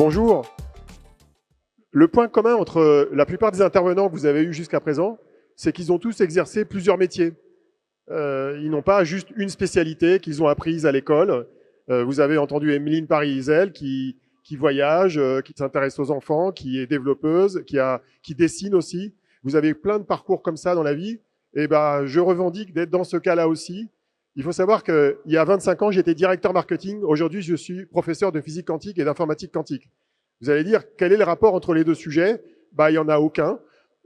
Bonjour. Le point commun entre la plupart des intervenants que vous avez eus jusqu'à présent, c'est qu'ils ont tous exercé plusieurs métiers. Ils n'ont pas juste une spécialité qu'ils ont apprise à l'école. Vous avez entendu Emeline Paris-Isel qui voyage, qui s'intéresse aux enfants, qui est développeuse, qui dessine aussi. Vous avez plein de parcours comme ça dans la vie. Et ben, je revendique d'être dans ce cas-là aussi. Il faut savoir qu'il y a 25 ans, j'étais directeur marketing. Aujourd'hui, je suis professeur de physique quantique et d'informatique quantique. Vous allez dire, quel est le rapport entre les deux sujets? Il n'y en a aucun.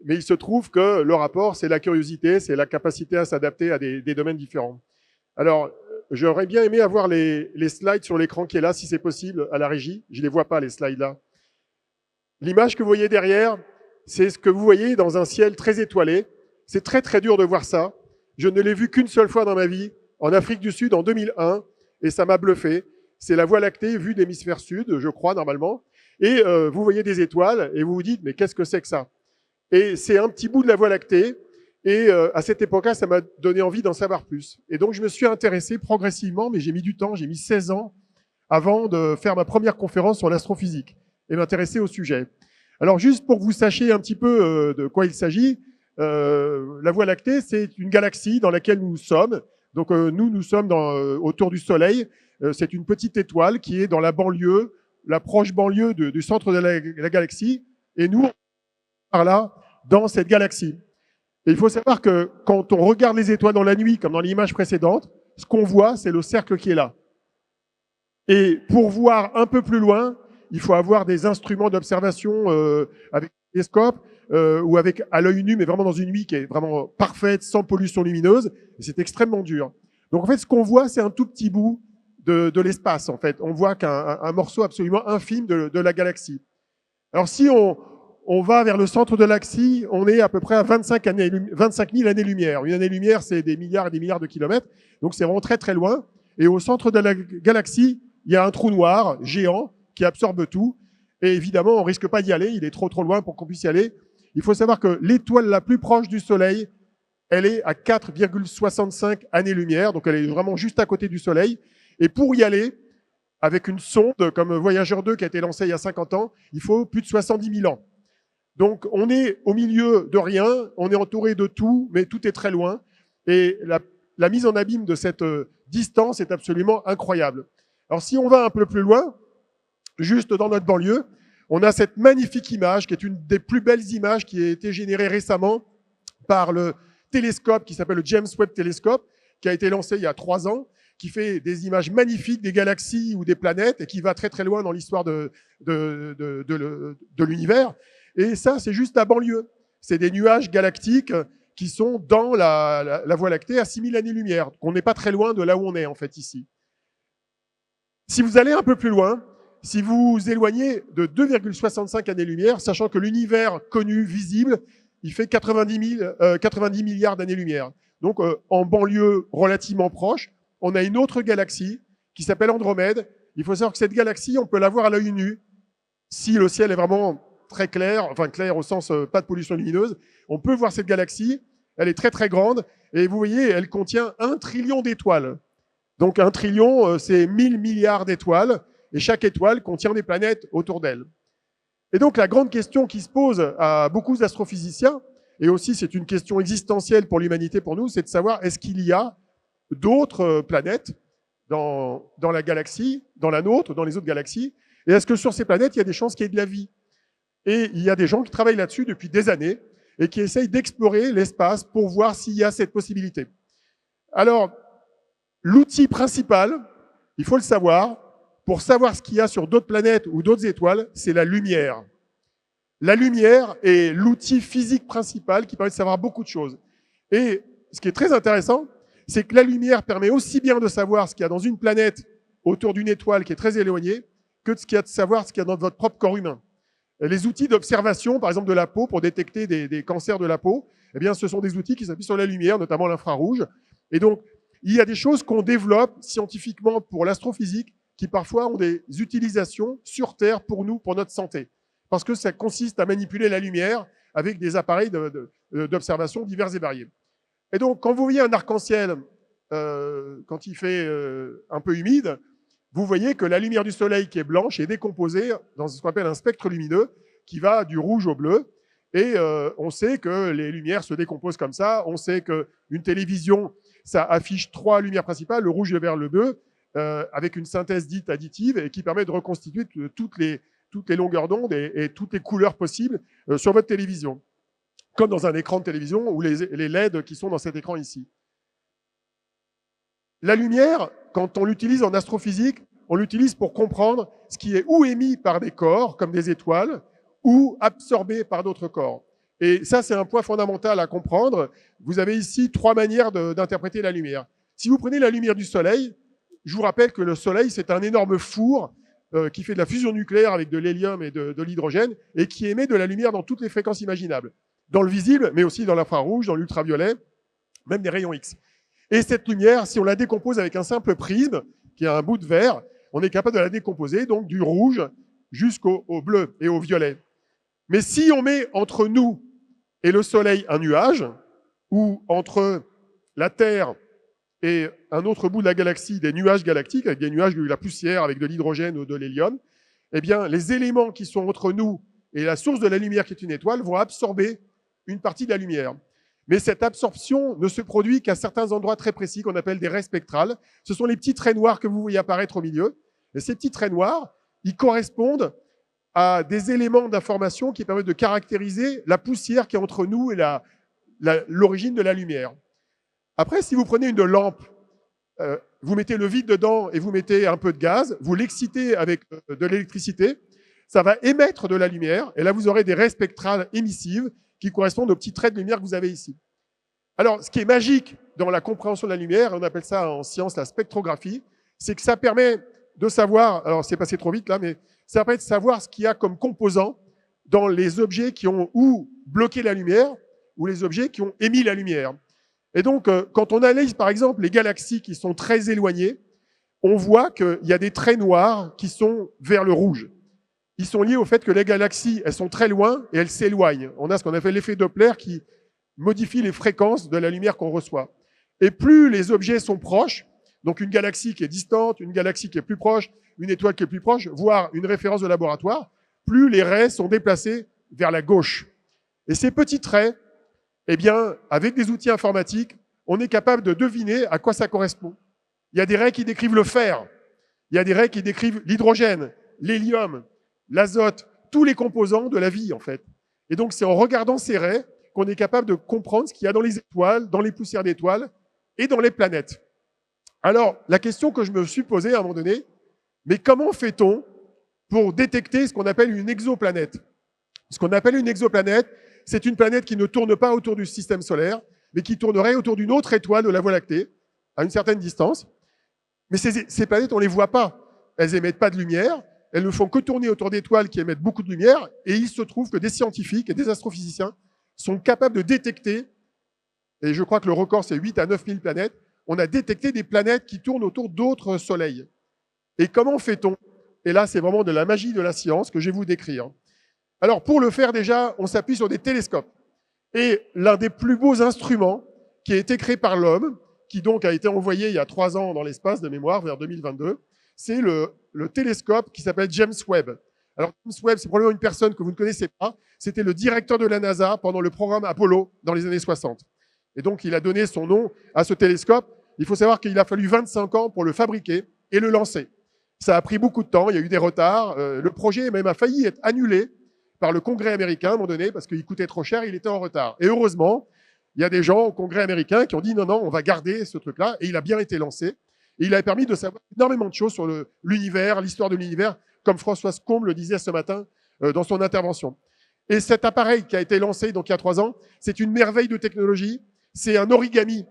Mais il se trouve que le rapport, c'est la curiosité, c'est la capacité à s'adapter à des domaines différents. Alors, j'aurais bien aimé avoir les slides sur l'écran qui est là, si c'est possible, à la régie. Je ne les vois pas, les slides là. L'image que vous voyez derrière, c'est ce que vous voyez dans un ciel très étoilé. C'est très, très dur de voir ça. Je ne l'ai vu qu'une seule fois dans ma vie, en Afrique du Sud, en 2001, et ça m'a bluffé. C'est la Voie lactée vue d'hémisphère sud, je crois, normalement. Et vous voyez des étoiles, et vous vous dites, mais qu'est-ce que c'est que ça? Et c'est un petit bout de la Voie lactée, et à cette époque-là, ça m'a donné envie d'en savoir plus. Et donc, je me suis intéressé progressivement, mais j'ai mis du temps, j'ai mis 16 ans avant de faire ma première conférence sur l'astrophysique et m'intéresser au sujet. Alors, juste pour que vous sachiez un petit peu de quoi il s'agit, la Voie lactée, c'est une galaxie dans laquelle nous sommes. Donc, nous sommes autour du Soleil. C'est une petite étoile qui est dans la banlieue, la proche banlieue du centre de la galaxie. Et nous, par là, dans cette galaxie. Et il faut savoir que quand on regarde les étoiles dans la nuit, comme dans l'image précédente, ce qu'on voit, c'est le cercle qui est là. Et pour voir un peu plus loin, il faut avoir des instruments d'observation avec un télescope ou avec à l'œil nu, mais vraiment dans une nuit qui est vraiment parfaite, sans pollution lumineuse. Et c'est extrêmement dur. Donc en fait, ce qu'on voit, c'est un tout petit bout de l'espace. En fait, on voit qu'un morceau absolument infime de la galaxie. Alors si on va vers le centre de la galaxie, on est à peu près à 25 000 années-lumière. Une année-lumière, c'est des milliards et des milliards de kilomètres. Donc c'est vraiment très très loin. Et au centre de la galaxie, il y a un trou noir géant qui absorbe tout. Et évidemment, on risque pas d'y aller. Il est trop loin pour qu'on puisse y aller. Il faut savoir que l'étoile la plus proche du Soleil, elle est à 4,65 années-lumière. Donc elle est vraiment juste à côté du Soleil. Et pour y aller, avec une sonde comme Voyager 2 qui a été lancée il y a 50 ans, il faut plus de 70 000 ans. Donc on est au milieu de rien, on est entouré de tout, mais tout est très loin. Et la mise en abîme de cette distance est absolument incroyable. Alors si on va un peu plus loin, juste dans notre banlieue, on a cette magnifique image qui est une des plus belles images qui a été générée récemment par le télescope qui s'appelle le James Webb Telescope, qui a été lancé il y a 3 ans, qui fait des images magnifiques des galaxies ou des planètes et qui va très très loin dans l'histoire de l'univers. Et ça, c'est juste la banlieue. C'est des nuages galactiques qui sont dans la Voie lactée à 6000 années-lumière. On n'est pas très loin de là où on est, en fait, ici. Si vous allez un peu plus loin, si vous vous éloignez de 2,65 années-lumière, sachant que l'univers connu, visible, il fait 90 milliards d'années-lumière. Donc, en banlieue relativement proche, on a une autre galaxie qui s'appelle Andromède. Il faut savoir que cette galaxie, on peut la voir à l'œil nu. Si le ciel est vraiment très clair, enfin clair au sens pas de pollution lumineuse, on peut voir cette galaxie. Elle est très très grande et vous voyez, elle contient 1 trillion d'étoiles. Donc 1 trillion, c'est 1000 milliards d'étoiles et chaque étoile contient des planètes autour d'elle. Et donc la grande question qui se pose à beaucoup d'astrophysiciens, et aussi c'est une question existentielle pour l'humanité, pour nous, c'est de savoir est-ce qu'il y a d'autres planètes dans la galaxie, dans la nôtre, dans les autres galaxies, et est-ce que sur ces planètes, il y a des chances qu'il y ait de la vie? Et il y a des gens qui travaillent là-dessus depuis des années et qui essayent d'explorer l'espace pour voir s'il y a cette possibilité. Alors, l'outil principal, il faut le savoir, pour savoir ce qu'il y a sur d'autres planètes ou d'autres étoiles, c'est la lumière. La lumière est l'outil physique principal qui permet de savoir beaucoup de choses. Et ce qui est très intéressant, c'est que la lumière permet aussi bien de savoir ce qu'il y a dans une planète autour d'une étoile qui est très éloignée que de savoir ce qu'il y a dans votre propre corps humain. Les outils d'observation, par exemple de la peau, pour détecter des cancers de la peau, eh bien, ce sont des outils qui s'appuient sur la lumière, notamment l'infrarouge. Et donc, il y a des choses qu'on développe scientifiquement pour l'astrophysique qui parfois ont des utilisations sur Terre pour nous, pour notre santé. Parce que ça consiste à manipuler la lumière avec des appareils d'observation divers et variés. Et donc, quand vous voyez un arc-en-ciel, quand il fait un peu humide, vous voyez que la lumière du soleil qui est blanche est décomposée dans ce qu'on appelle un spectre lumineux qui va du rouge au bleu. Et on sait que les lumières se décomposent comme ça. On sait qu'une télévision, ça affiche 3 lumières principales, le rouge, le vert, le bleu, avec une synthèse dite additive et qui permet de reconstituer toutes les longueurs d'onde et toutes les couleurs possibles sur votre télévision, comme dans un écran de télévision ou les LED qui sont dans cet écran ici. La lumière, quand on l'utilise en astrophysique, on l'utilise pour comprendre ce qui est ou émis par des corps, comme des étoiles, ou absorbé par d'autres corps. Et ça, c'est un point fondamental à comprendre. Vous avez ici 3 manières d'interpréter la lumière. Si vous prenez la lumière du soleil, je vous rappelle que le soleil, c'est un énorme four qui fait de la fusion nucléaire avec de l'hélium et de l'hydrogène et qui émet de la lumière dans toutes les fréquences imaginables. Dans le visible, mais aussi dans l'infrarouge, dans l'ultraviolet, même des rayons X. Et cette lumière, si on la décompose avec un simple prisme, qui a un bout de verre, on est capable de la décomposer, donc du rouge jusqu'au bleu et au violet. Mais si on met entre nous et le soleil un nuage, ou entre la Terre et un autre bout de la galaxie, des nuages galactiques, avec des nuages de la poussière, avec de l'hydrogène ou de l'hélium, eh bien, les éléments qui sont entre nous et la source de la lumière, qui est une étoile, vont absorber une partie de la lumière. Mais cette absorption ne se produit qu'à certains endroits très précis qu'on appelle des raies spectrales. Ce sont les petits traits noirs que vous voyez apparaître au milieu. Et ces petits traits noirs, ils correspondent à des éléments d'information qui permettent de caractériser la poussière qui est entre nous et l'origine de la lumière. Après, si vous prenez une lampe, vous mettez le vide dedans et vous mettez un peu de gaz, vous l'excitez avec de l'électricité, ça va émettre de la lumière, et là vous aurez des raies spectrales émissives qui correspondent aux petits traits de lumière que vous avez ici. Alors, ce qui est magique dans la compréhension de la lumière, on appelle ça en science la spectrographie, c'est que ça permet de savoir, alors c'est passé trop vite là, mais ça permet de savoir ce qu'il y a comme composants dans les objets qui ont ou bloqué la lumière, ou les objets qui ont émis la lumière. Et donc, quand on analyse par exemple les galaxies qui sont très éloignées, on voit qu'il y a des traits noirs qui sont vers le rouge. Ils sont liés au fait que les galaxies, elles sont très loin et elles s'éloignent. On a ce qu'on appelle l'effet Doppler qui modifie les fréquences de la lumière qu'on reçoit. Et plus les objets sont proches, donc une galaxie qui est distante, une galaxie qui est plus proche, une étoile qui est plus proche, voire une référence de laboratoire, plus les raies sont déplacées vers la gauche. Et ces petits traits, eh bien, avec des outils informatiques, on est capable de deviner à quoi ça correspond. Il y a des raies qui décrivent le fer, il y a des raies qui décrivent l'hydrogène, l'hélium, l'azote, tous les composants de la vie, en fait. Et donc, c'est en regardant ces raies qu'on est capable de comprendre ce qu'il y a dans les étoiles, dans les poussières d'étoiles et dans les planètes. Alors, la question que je me suis posée à un moment donné, mais comment fait-on pour détecter ce qu'on appelle une exoplanète? Ce qu'on appelle une exoplanète, c'est une planète qui ne tourne pas autour du système solaire, mais qui tournerait autour d'une autre étoile de la Voie lactée, à une certaine distance. Mais ces planètes, on ne les voit pas. Elles n'émettent pas de lumière, elles ne font que tourner autour d'étoiles qui émettent beaucoup de lumière, et il se trouve que des scientifiques et des astrophysiciens sont capables de détecter, et je crois que le record c'est 8 à 9 000 planètes, on a détecté des planètes qui tournent autour d'autres soleils. Et comment fait-on? Et là, c'est vraiment de la magie de la science que je vais vous décrire. Alors, pour le faire déjà, on s'appuie sur des télescopes. Et l'un des plus beaux instruments qui a été créé par l'homme, qui donc a été envoyé il y a 3 ans dans l'espace de mémoire, vers 2022, c'est le télescope qui s'appelle James Webb. Alors, James Webb, c'est probablement une personne que vous ne connaissez pas. C'était le directeur de la NASA pendant le programme Apollo dans les années 60. Et donc, il a donné son nom à ce télescope. Il faut savoir qu'il a fallu 25 ans pour le fabriquer et le lancer. Ça a pris beaucoup de temps, il y a eu des retards. Le projet même a failli être annulé par le Congrès américain à un moment donné parce qu'il coûtait trop cher, il était en retard. Et heureusement, il y a des gens au Congrès américain qui ont dit non, non, on va garder ce truc-là. Et il a bien été lancé. Et il a permis de savoir énormément de choses sur l'univers, l'histoire de l'univers, comme Françoise Combe le disait ce matin dans son intervention. Et cet appareil qui a été lancé donc il y a 3 ans, c'est une merveille de technologie. C'est un origami.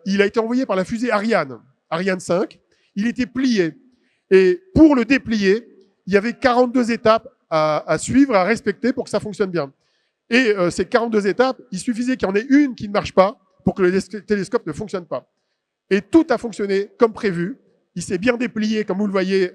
Il a été envoyé par la fusée Ariane 5. Il était plié. Et pour le déplier, il y avait 42 étapes à suivre, à respecter pour que ça fonctionne bien. Et ces 42 étapes, il suffisait qu'il y en ait une qui ne marche pas pour que le télescope ne fonctionne pas. Et tout a fonctionné comme prévu. Il s'est bien déplié, comme vous le voyez,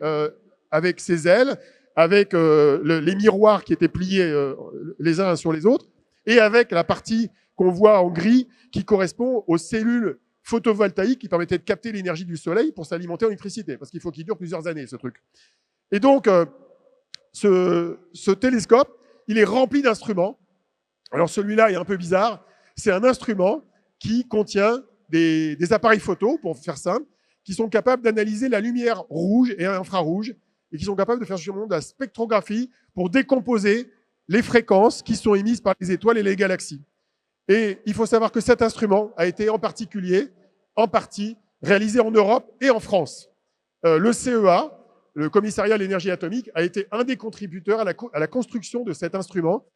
avec ses ailes, avec les miroirs qui étaient pliés les uns sur les autres, et avec la partie qu'on voit en gris qui correspond aux cellules photovoltaïque qui permettait de capter l'énergie du soleil pour s'alimenter en électricité, parce qu'il faut qu'il dure plusieurs années, ce truc. Et donc, ce télescope, il est rempli d'instruments. Alors celui-là est un peu bizarre. C'est un instrument qui contient des appareils photo, pour faire simple, qui sont capables d'analyser la lumière rouge et infrarouge, et qui sont capables de faire justement de la spectrographie pour décomposer les fréquences qui sont émises par les étoiles et les galaxies. Et il faut savoir que cet instrument a été en particulier, en partie, réalisé en Europe et en France. Le CEA, le Commissariat à l'énergie atomique, a été un des contributeurs à la construction de cet instrument.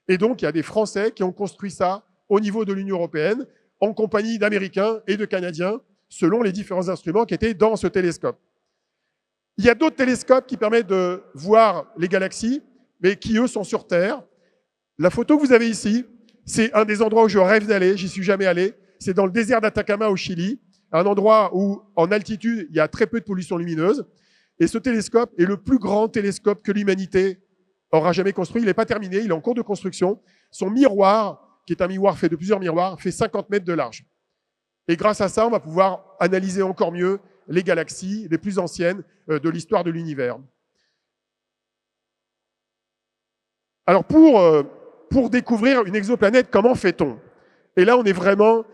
Et donc, il y a des Français qui ont construit ça au niveau de l'Union européenne, en compagnie d'Américains et de Canadiens, selon les différents instruments qui étaient dans ce télescope. Il y a d'autres télescopes qui permettent de voir les galaxies, mais qui, eux, sont sur Terre. La photo que vous avez ici, c'est un des endroits où je rêve d'aller, j'y suis jamais allé. C'est dans le désert d'Atacama au Chili, un endroit où, en altitude, il y a très peu de pollution lumineuse. Et ce télescope est le plus grand télescope que l'humanité aura jamais construit. Il n'est pas terminé, il est en cours de construction. Son miroir, qui est un miroir fait de plusieurs miroirs, fait 50 mètres de large. Et grâce à ça, on va pouvoir analyser encore mieux les galaxies les plus anciennes de l'histoire de l'univers. Alors pour découvrir une exoplanète, comment fait-on? Et là, on est vraiment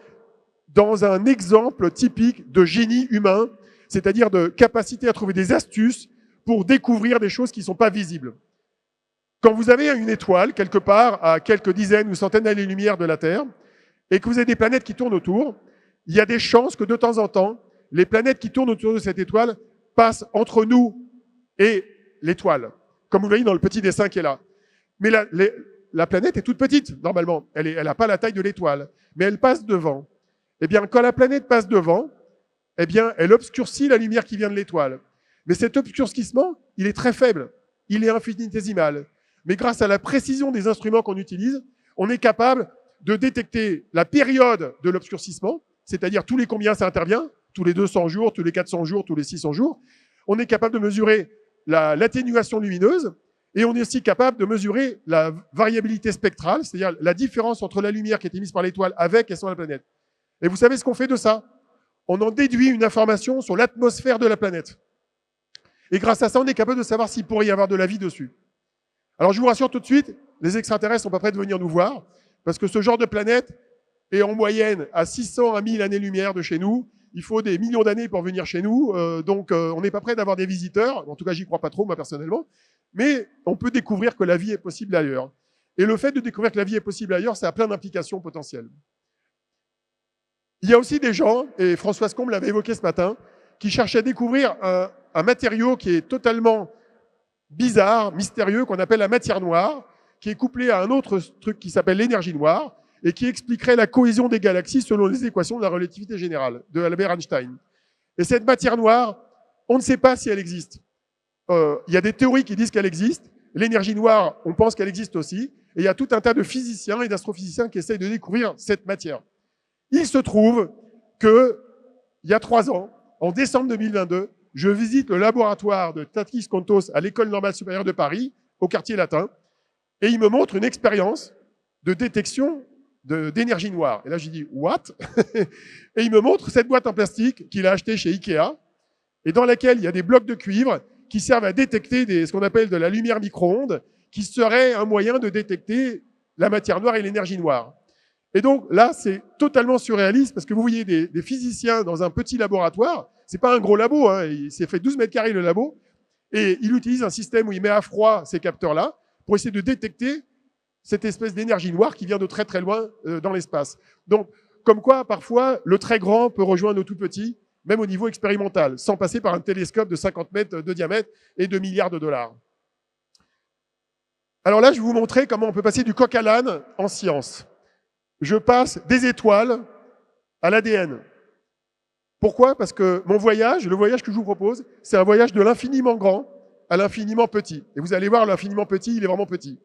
dans un exemple typique de génie humain, c'est-à-dire de capacité à trouver des astuces pour découvrir des choses qui ne sont pas visibles. Quand vous avez une étoile, quelque part, à quelques dizaines ou centaines d'années-lumière de la Terre, et que vous avez des planètes qui tournent autour, il y a des chances que de temps en temps, les planètes qui tournent autour de cette étoile passent entre nous et l'étoile, comme vous voyez dans le petit dessin qui est là. Mais la planète est toute petite, normalement. Elle n'a pas la taille de l'étoile, mais elle passe devant. Eh bien, quand la planète passe devant, eh bien, elle obscurcit la lumière qui vient de l'étoile. Mais cet obscurcissement, il est très faible. Il est infinitésimal. Mais grâce à la précision des instruments qu'on utilise, on est capable de détecter la période de l'obscurcissement, c'est-à-dire tous les combien ça intervient, tous les 200 jours, tous les 400 jours, tous les 600 jours. On est capable de mesurer l'atténuation lumineuse, et on est aussi capable de mesurer la variabilité spectrale, c'est-à-dire la différence entre la lumière qui est émise par l'étoile avec et sans la planète. Et vous savez ce qu'on fait de ça? On en déduit une information sur l'atmosphère de la planète. Et grâce à ça, on est capable de savoir s'il pourrait y avoir de la vie dessus. Alors je vous rassure tout de suite, les extraterrestres sont pas prêts de venir nous voir, parce que ce genre de planète est en moyenne à 600 à 1000 années-lumière de chez nous. Il faut des millions d'années pour venir chez nous, donc on n'est pas prêt d'avoir des visiteurs. En tout cas, j'y crois pas trop, moi, personnellement. Mais on peut découvrir que la vie est possible ailleurs. Et le fait de découvrir que la vie est possible ailleurs, ça a plein d'implications potentielles. Il y a aussi des gens, et Françoise Combe l'avait évoqué ce matin, qui cherchent à découvrir un matériau qui est totalement bizarre, mystérieux, qu'on appelle la matière noire, qui est couplé à un autre truc qui s'appelle l'énergie noire, et qui expliquerait la cohésion des galaxies selon les équations de la relativité générale de Albert Einstein. Et cette matière noire, on ne sait pas si elle existe. Il y a des théories qui disent qu'elle existe. L'énergie noire, on pense qu'elle existe aussi. Et il y a tout un tas de physiciens et d'astrophysiciens qui essayent de découvrir cette matière. Il se trouve que, il y a 3 ans, en décembre 2022, je visite le laboratoire de Takis Kontos à l'École normale supérieure de Paris, au quartier latin, et il me montre une expérience de détection d'énergie noire. Et là, j'ai dit, what? Et il me montre cette boîte en plastique qu'il a achetée chez Ikea, et dans laquelle il y a des blocs de cuivre qui servent à détecter ce qu'on appelle de la lumière micro-ondes, qui serait un moyen de détecter la matière noire et l'énergie noire. Et donc là, c'est totalement surréaliste, parce que vous voyez des physiciens dans un petit laboratoire, c'est pas un gros labo, hein, il s'est fait 12 mètres carrés le labo, et il utilise un système où il met à froid ces capteurs-là pour essayer de détecter cette espèce d'énergie noire qui vient de très très loin dans l'espace. Donc, comme quoi, parfois, le très grand peut rejoindre le tout petit, même au niveau expérimental, sans passer par un télescope de 50 mètres de diamètre et de milliards de dollars. Alors là, je vais vous montrer comment on peut passer du coq à l'âne en science. Je passe des étoiles à l'ADN. Pourquoi? Parce que mon voyage, le voyage que je vous propose, c'est un voyage de l'infiniment grand à l'infiniment petit. Et vous allez voir, l'infiniment petit, il est vraiment petit.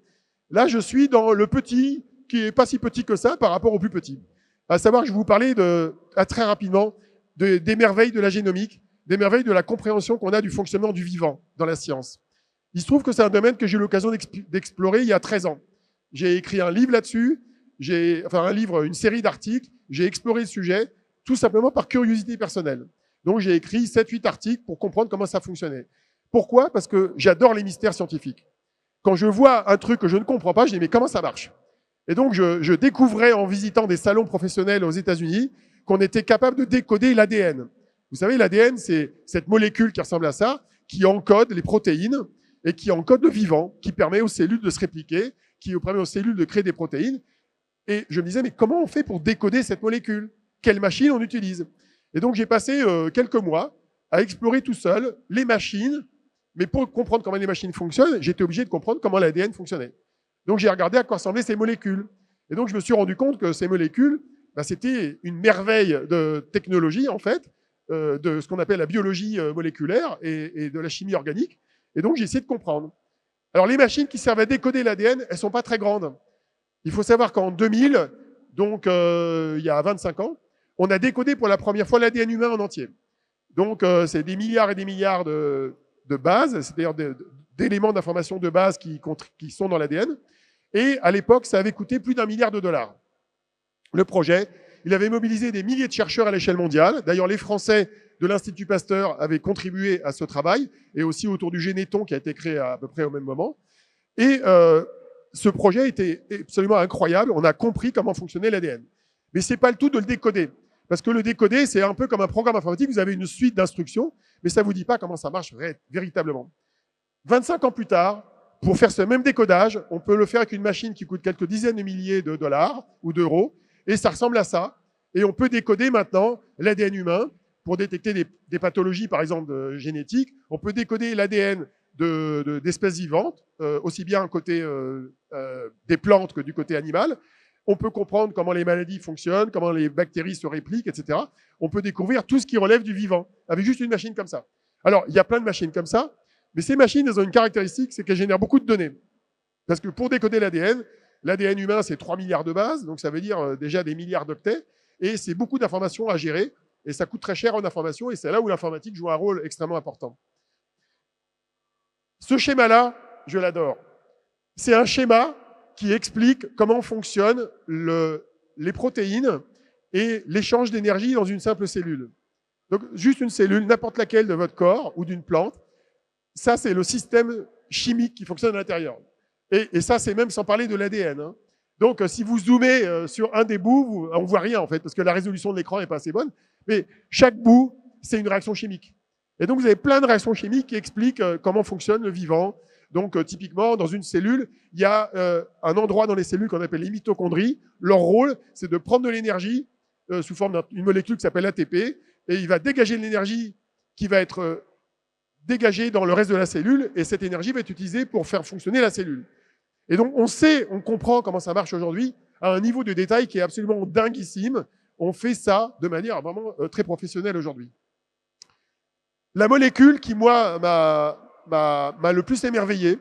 Là, je suis dans le petit, qui n'est pas si petit que ça par rapport au plus petit. À savoir que je vais vous parler très rapidement des merveilles de la génomique, des merveilles de la compréhension qu'on a du fonctionnement du vivant dans la science. Il se trouve que c'est un domaine que j'ai eu l'occasion d'explorer il y a 13 ans. J'ai écrit un livre là-dessus, une série d'articles, j'ai exploré le sujet. tout simplement par curiosité personnelle. Donc j'ai écrit 7-8 articles pour comprendre comment ça fonctionnait. Pourquoi? Parce que j'adore les mystères scientifiques. Quand je vois un truc que je ne comprends pas, je dis mais comment ça marche? Et donc je découvrais en visitant des salons professionnels aux États-Unis qu'on était capable de décoder l'ADN. Vous savez, l'ADN, c'est cette molécule qui ressemble à ça, qui encode les protéines et qui encode le vivant, qui permet aux cellules de se répliquer, qui permet aux cellules de créer des protéines. Et je me disais, mais comment on fait pour décoder cette molécule? Quelle machine on utilise? Et donc j'ai passé quelques mois à explorer tout seul les machines, mais pour comprendre comment les machines fonctionnent, j'étais obligé de comprendre comment l'ADN fonctionnait. Donc j'ai regardé à quoi ressemblaient ces molécules. Et donc je me suis rendu compte que ces molécules, c'était une merveille de technologie, en fait, de ce qu'on appelle la biologie moléculaire et de la chimie organique. Et donc j'ai essayé de comprendre. Alors les machines qui servent à décoder l'ADN, elles ne sont pas très grandes. Il faut savoir qu'en 2000, donc il y a 25 ans, on a décodé pour la première fois l'ADN humain en entier. Donc c'est des milliards et des milliards de bases, c'est-à-dire d'éléments d'information de base qui sont dans l'ADN. Et à l'époque, ça avait coûté plus d'1 milliard de dollars. Le projet, il avait mobilisé des milliers de chercheurs à l'échelle mondiale. D'ailleurs, les Français de l'Institut Pasteur avaient contribué à ce travail, et aussi autour du Généton qui a été créé à peu près au même moment. Et ce projet était absolument incroyable. On a compris comment fonctionnait l'ADN. Mais c'est pas le tout de le décoder. Parce que le décoder, c'est un peu comme un programme informatique. Vous avez une suite d'instructions, mais ça ne vous dit pas comment ça marche véritablement. 25 ans plus tard, pour faire ce même décodage, on peut le faire avec une machine qui coûte quelques dizaines de milliers de dollars ou d'euros, et ça ressemble à ça. Et on peut décoder maintenant l'ADN humain pour détecter des pathologies, par exemple, génétiques. On peut décoder l'ADN d'espèces vivantes, aussi bien côté des plantes que du côté animal. On peut comprendre comment les maladies fonctionnent, comment les bactéries se répliquent, etc. On peut découvrir tout ce qui relève du vivant, avec juste une machine comme ça. Alors, il y a plein de machines comme ça, mais ces machines, elles ont une caractéristique, c'est qu'elles génèrent beaucoup de données. Parce que pour décoder l'ADN humain, c'est 3 milliards de bases, donc ça veut dire déjà des milliards d'octets, et c'est beaucoup d'informations à gérer, et ça coûte très cher en information, et c'est là où l'informatique joue un rôle extrêmement important. Ce schéma-là, je l'adore. C'est un schéma qui explique comment fonctionnent les protéines et l'échange d'énergie dans une simple cellule. Donc, juste une cellule, n'importe laquelle de votre corps ou d'une plante, ça, c'est le système chimique qui fonctionne à l'intérieur. Et ça, c'est même sans parler de l'ADN. Hein. Donc, si vous zoomez sur un des bouts, on ne voit rien, en fait, parce que la résolution de l'écran n'est pas assez bonne. Mais chaque bout, c'est une réaction chimique. Et donc, vous avez plein de réactions chimiques qui expliquent comment fonctionne le vivant. Donc, typiquement, dans une cellule, il y a un endroit dans les cellules qu'on appelle les mitochondries. Leur rôle, c'est de prendre de l'énergie sous forme d'une molécule qui s'appelle ATP, et il va dégager de l'énergie qui va être dégagée dans le reste de la cellule, et cette énergie va être utilisée pour faire fonctionner la cellule. Et donc, on comprend comment ça marche aujourd'hui à un niveau de détail qui est absolument dinguissime. On fait ça de manière vraiment très professionnelle aujourd'hui. La molécule qui, moi, m'a le plus émerveillé,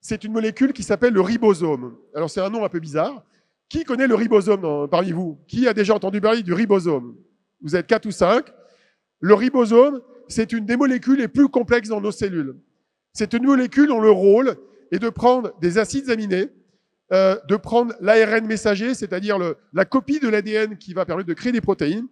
c'est une molécule qui s'appelle le ribosome. Alors, c'est un nom un peu bizarre. Qui connaît le ribosome parmi vous? Qui a déjà entendu parler du ribosome? Vous êtes 4 ou 5. Le ribosome, c'est une des molécules les plus complexes dans nos cellules. C'est une molécule dont le rôle est de prendre des acides aminés, de prendre l'ARN messager, c'est-à-dire la copie de l'ADN qui va permettre de créer des protéines.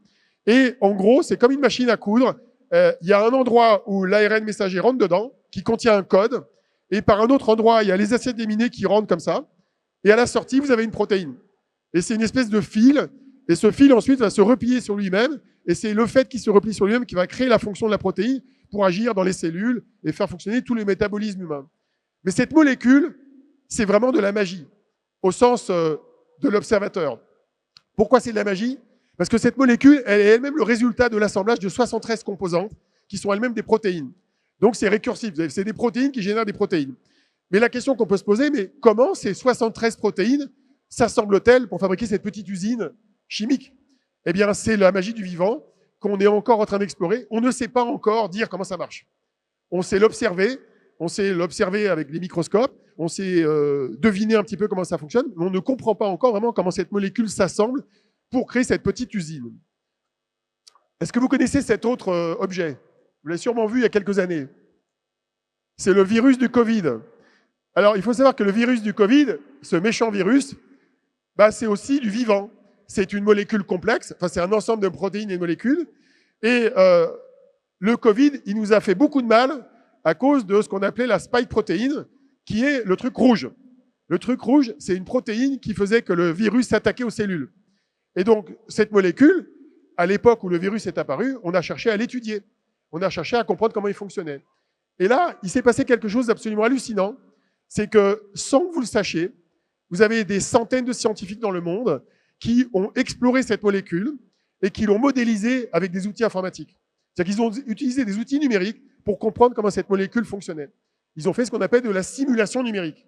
Et en gros, c'est comme une machine à coudre. Il y a un endroit où l'ARN messager rentre dedans, qui contient un code, et par un autre endroit, il y a les acides aminés qui rentrent comme ça, et à la sortie, vous avez une protéine. Et c'est une espèce de fil, et ce fil ensuite va se replier sur lui-même, et c'est le fait qu'il se replie sur lui-même qui va créer la fonction de la protéine pour agir dans les cellules et faire fonctionner tous les métabolismes humains. Mais cette molécule, c'est vraiment de la magie, au sens de l'observateur. Pourquoi c'est de la magie? Parce que cette molécule, elle est elle-même le résultat de l'assemblage de 73 composantes qui sont elles-mêmes des protéines. Donc c'est récursif, c'est des protéines qui génèrent des protéines. Mais la question qu'on peut se poser, mais comment ces 73 protéines s'assemblent-elles pour fabriquer cette petite usine chimique? Eh bien, c'est la magie du vivant qu'on est encore en train d'explorer. On ne sait pas encore dire comment ça marche. On sait l'observer avec des microscopes, on sait deviner un petit peu comment ça fonctionne, mais on ne comprend pas encore vraiment comment cette molécule s'assemble pour créer cette petite usine. Est-ce que vous connaissez cet autre objet? Vous l'avez sûrement vu il y a quelques années. C'est le virus du Covid. Alors, il faut savoir que le virus du Covid, ce méchant virus, c'est aussi du vivant. c'est une molécule complexe, enfin c'est un ensemble de protéines et de molécules. Et le Covid, il nous a fait beaucoup de mal à cause de ce qu'on appelait la spike protéine, qui est le truc rouge. Le truc rouge, c'est une protéine qui faisait que le virus s'attaquait aux cellules. Et donc, cette molécule, à l'époque où le virus est apparu, on a cherché à l'étudier. On a cherché à comprendre comment il fonctionnait. Et là, il s'est passé quelque chose d'absolument hallucinant. C'est que, sans que vous le sachiez, vous avez des centaines de scientifiques dans le monde qui ont exploré cette molécule et qui l'ont modélisée avec des outils informatiques. C'est-à-dire qu'ils ont utilisé des outils numériques pour comprendre comment cette molécule fonctionnait. Ils ont fait ce qu'on appelle de la simulation numérique.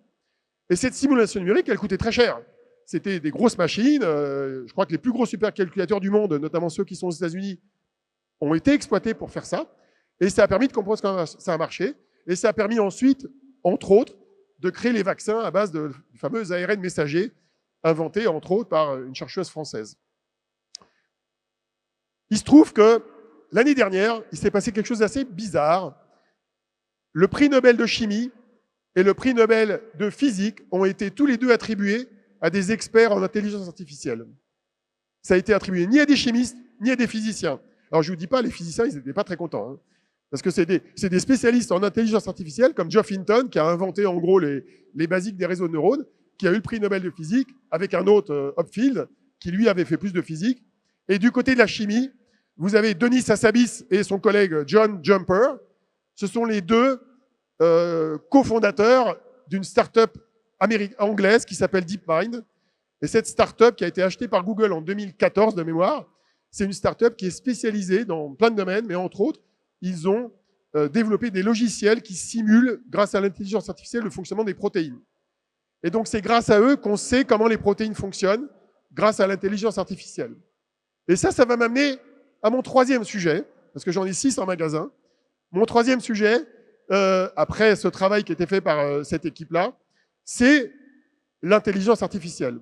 Et cette simulation numérique, elle coûtait très cher. C'était des grosses machines. Je crois que les plus gros supercalculateurs du monde, notamment ceux qui sont aux États-Unis, ont été exploités pour faire ça. Et ça a permis de comprendre comment ça a marché. Et ça a permis ensuite, entre autres, de créer les vaccins à base de fameux ARN messagers, inventés, entre autres, par une chercheuse française. Il se trouve que l'année dernière, il s'est passé quelque chose d'assez bizarre. Le prix Nobel de chimie et le prix Nobel de physique ont été tous les deux attribués à des experts en intelligence artificielle. Ça a été attribué ni à des chimistes, ni à des physiciens. Alors je ne vous dis pas, les physiciens, ils n'étaient pas très contents. Hein, parce que c'est des spécialistes en intelligence artificielle, comme Geoff Hinton, qui a inventé en gros les basiques des réseaux de neurones, qui a eu le prix Nobel de physique, avec un autre, Hopfield, qui lui avait fait plus de physique. Et du côté de la chimie, vous avez Denis Hassabis et son collègue John Jumper. Ce sont les deux cofondateurs d'une start-up anglaise qui s'appelle DeepMind. Et cette start-up qui a été achetée par Google en 2014 de mémoire, c'est une start-up qui est spécialisée dans plein de domaines, mais entre autres, ils ont développé des logiciels qui simulent, grâce à l'intelligence artificielle, le fonctionnement des protéines. Et donc, c'est grâce à eux qu'on sait comment les protéines fonctionnent, grâce à l'intelligence artificielle. Et ça va m'amener à mon troisième sujet, parce que j'en ai 6 en magasin. Mon troisième sujet, après ce travail qui a été fait par cette équipe-là, c'est l'intelligence artificielle.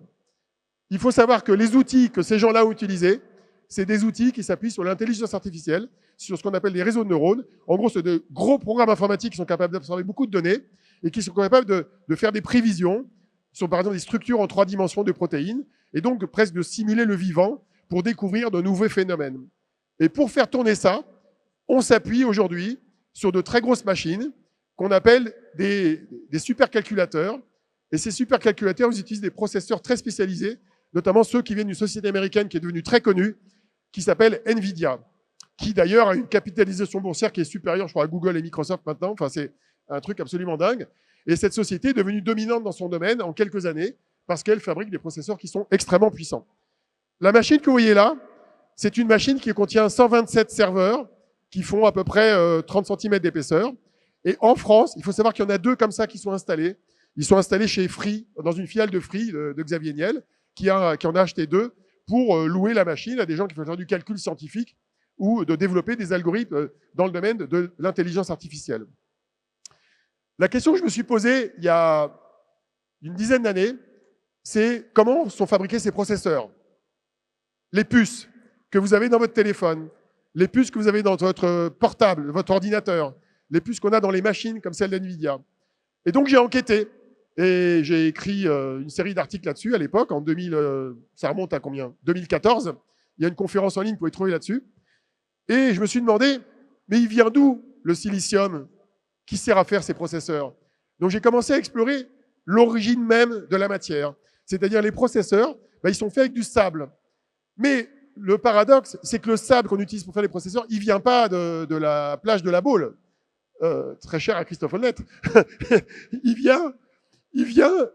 Il faut savoir que les outils que ces gens-là ont utilisés, c'est des outils qui s'appuient sur l'intelligence artificielle, sur ce qu'on appelle les réseaux de neurones. En gros, c'est de gros programmes informatiques qui sont capables d'absorber beaucoup de données et qui sont capables de faire des prévisions sur, par exemple, des structures en 3 dimensions de protéines et donc presque de simuler le vivant pour découvrir de nouveaux phénomènes. Et pour faire tourner ça, on s'appuie aujourd'hui sur de très grosses machines qu'on appelle des supercalculateurs. Et ces supercalculateurs, ils utilisent des processeurs très spécialisés, notamment ceux qui viennent d'une société américaine qui est devenue très connue, qui s'appelle NVIDIA, qui d'ailleurs a une capitalisation boursière qui est supérieure, je crois, à Google et Microsoft maintenant. Enfin, c'est un truc absolument dingue. Et cette société est devenue dominante dans son domaine en quelques années parce qu'elle fabrique des processeurs qui sont extrêmement puissants. La machine que vous voyez là, c'est une machine qui contient 127 serveurs qui font à peu près 30 cm d'épaisseur. Et en France, il faut savoir qu'il y en a 2 comme ça qui sont installés. Ils sont installés chez Free, dans une filiale de Free, de Xavier Niel, qui en a acheté 2 pour louer la machine à des gens qui veulent faire du calcul scientifique ou de développer des algorithmes dans le domaine de l'intelligence artificielle. La question que je me suis posée il y a une dizaine d'années, c'est comment sont fabriqués ces processeurs. Les puces que vous avez dans votre téléphone, les puces que vous avez dans votre portable, votre ordinateur, les puces qu'on a dans les machines comme celle d'NVIDIA. Et donc j'ai enquêté et j'ai écrit une série d'articles là-dessus à l'époque, en 2000, ça remonte à combien 2014. Il y a une conférence en ligne, vous pouvez trouver là-dessus. Et je me suis demandé, mais il vient d'où le silicium qui sert à faire ces processeurs? Donc j'ai commencé à explorer l'origine même de la matière. C'est-à-dire les processeurs, ils sont faits avec du sable. Mais le paradoxe, c'est que le sable qu'on utilise pour faire les processeurs, il ne vient pas de la plage de la Baule, très cher à Christophe Honnête. il vient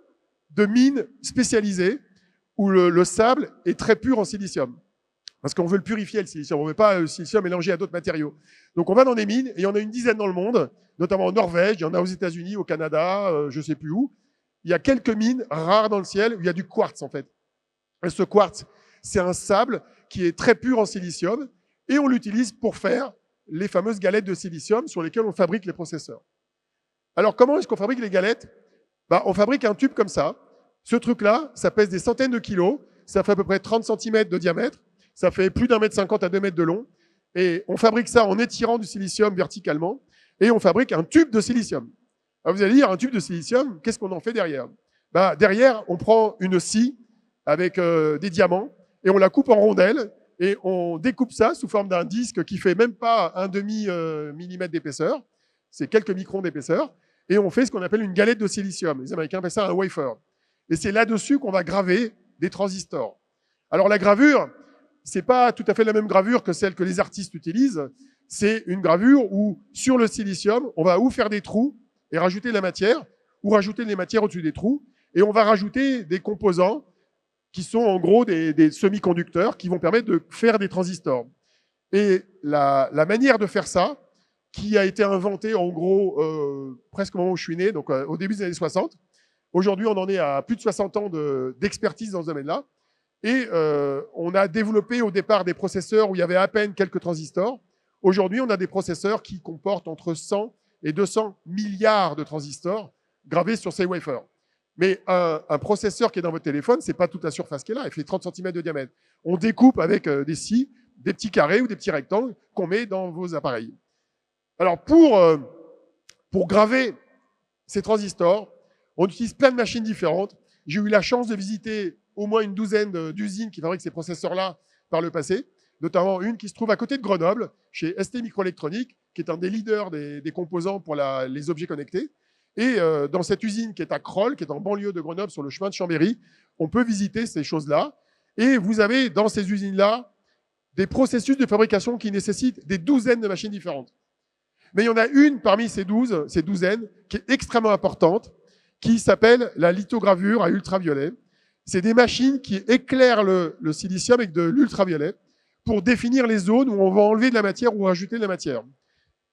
de mines spécialisées où le sable est très pur en silicium. Parce qu'on veut le purifier, le silicium. On ne veut pas le silicium mélanger à d'autres matériaux. Donc on va dans des mines, et il y en a une dizaine dans le monde, notamment en Norvège, il y en a aux États-Unis, au Canada, je ne sais plus où. Il y a quelques mines rares dans le ciel où il y a du quartz, en fait. Et ce quartz, c'est un sable qui est très pur en silicium, et on l'utilise pour faire les fameuses galettes de silicium sur lesquelles on fabrique les processeurs. Alors comment est-ce qu'on fabrique les galettes? On fabrique un tube comme ça. Ce truc-là, ça pèse des centaines de kilos, ça fait à peu près 30 cm de diamètre, ça fait plus d'1,50 m à 2 mètres de long, et on fabrique ça en étirant du silicium verticalement, et on fabrique un tube de silicium. Alors vous allez dire, un tube de silicium, qu'est-ce qu'on en fait derrière? Derrière, on prend une scie avec des diamants, et on la coupe en rondelles, et on découpe ça sous forme d'un disque qui fait même pas un demi millimètre d'épaisseur, c'est quelques microns d'épaisseur, et on fait ce qu'on appelle une galette de silicium. Les Américains appellent ça un wafer. Et c'est là-dessus qu'on va graver des transistors. Alors la gravure, c'est pas tout à fait la même gravure que celle que les artistes utilisent. C'est une gravure où, sur le silicium, on va ou faire des trous et rajouter de la matière, ou rajouter des matières au-dessus des trous, et on va rajouter des composants qui sont en gros des semi-conducteurs qui vont permettre de faire des transistors. Et la manière de faire ça, qui a été inventée en gros presque au moment où je suis né, donc au début des années 60. Aujourd'hui, on en est à plus de 60 ans d'expertise dans ce domaine-là. Et on a développé au départ des processeurs où il y avait à peine quelques transistors. Aujourd'hui, on a des processeurs qui comportent entre 100 et 200 milliards de transistors gravés sur ces wafers. Mais un processeur qui est dans votre téléphone, c'est pas toute la surface qui est là. Il fait 30 cm de diamètre. On découpe avec des scies, des petits carrés ou des petits rectangles qu'on met dans vos appareils. Alors, pour graver ces transistors, on utilise plein de machines différentes. J'ai eu la chance de visiter au moins une douzaine d'usines qui fabriquent ces processeurs-là par le passé, notamment une qui se trouve à côté de Grenoble, chez ST Microélectronique, qui est un des leaders des composants pour les objets connectés. Et dans cette usine qui est à Crolles, qui est en banlieue de Grenoble, sur le chemin de Chambéry, on peut visiter ces choses-là. Et vous avez dans ces usines-là des processus de fabrication qui nécessitent des douzaines de machines différentes. Mais il y en a une parmi ces douzaines, qui est extrêmement importante, qui s'appelle la lithogravure à ultraviolet. C'est des machines qui éclairent le silicium avec de l'ultraviolet pour définir les zones où on va enlever de la matière ou rajouter de la matière.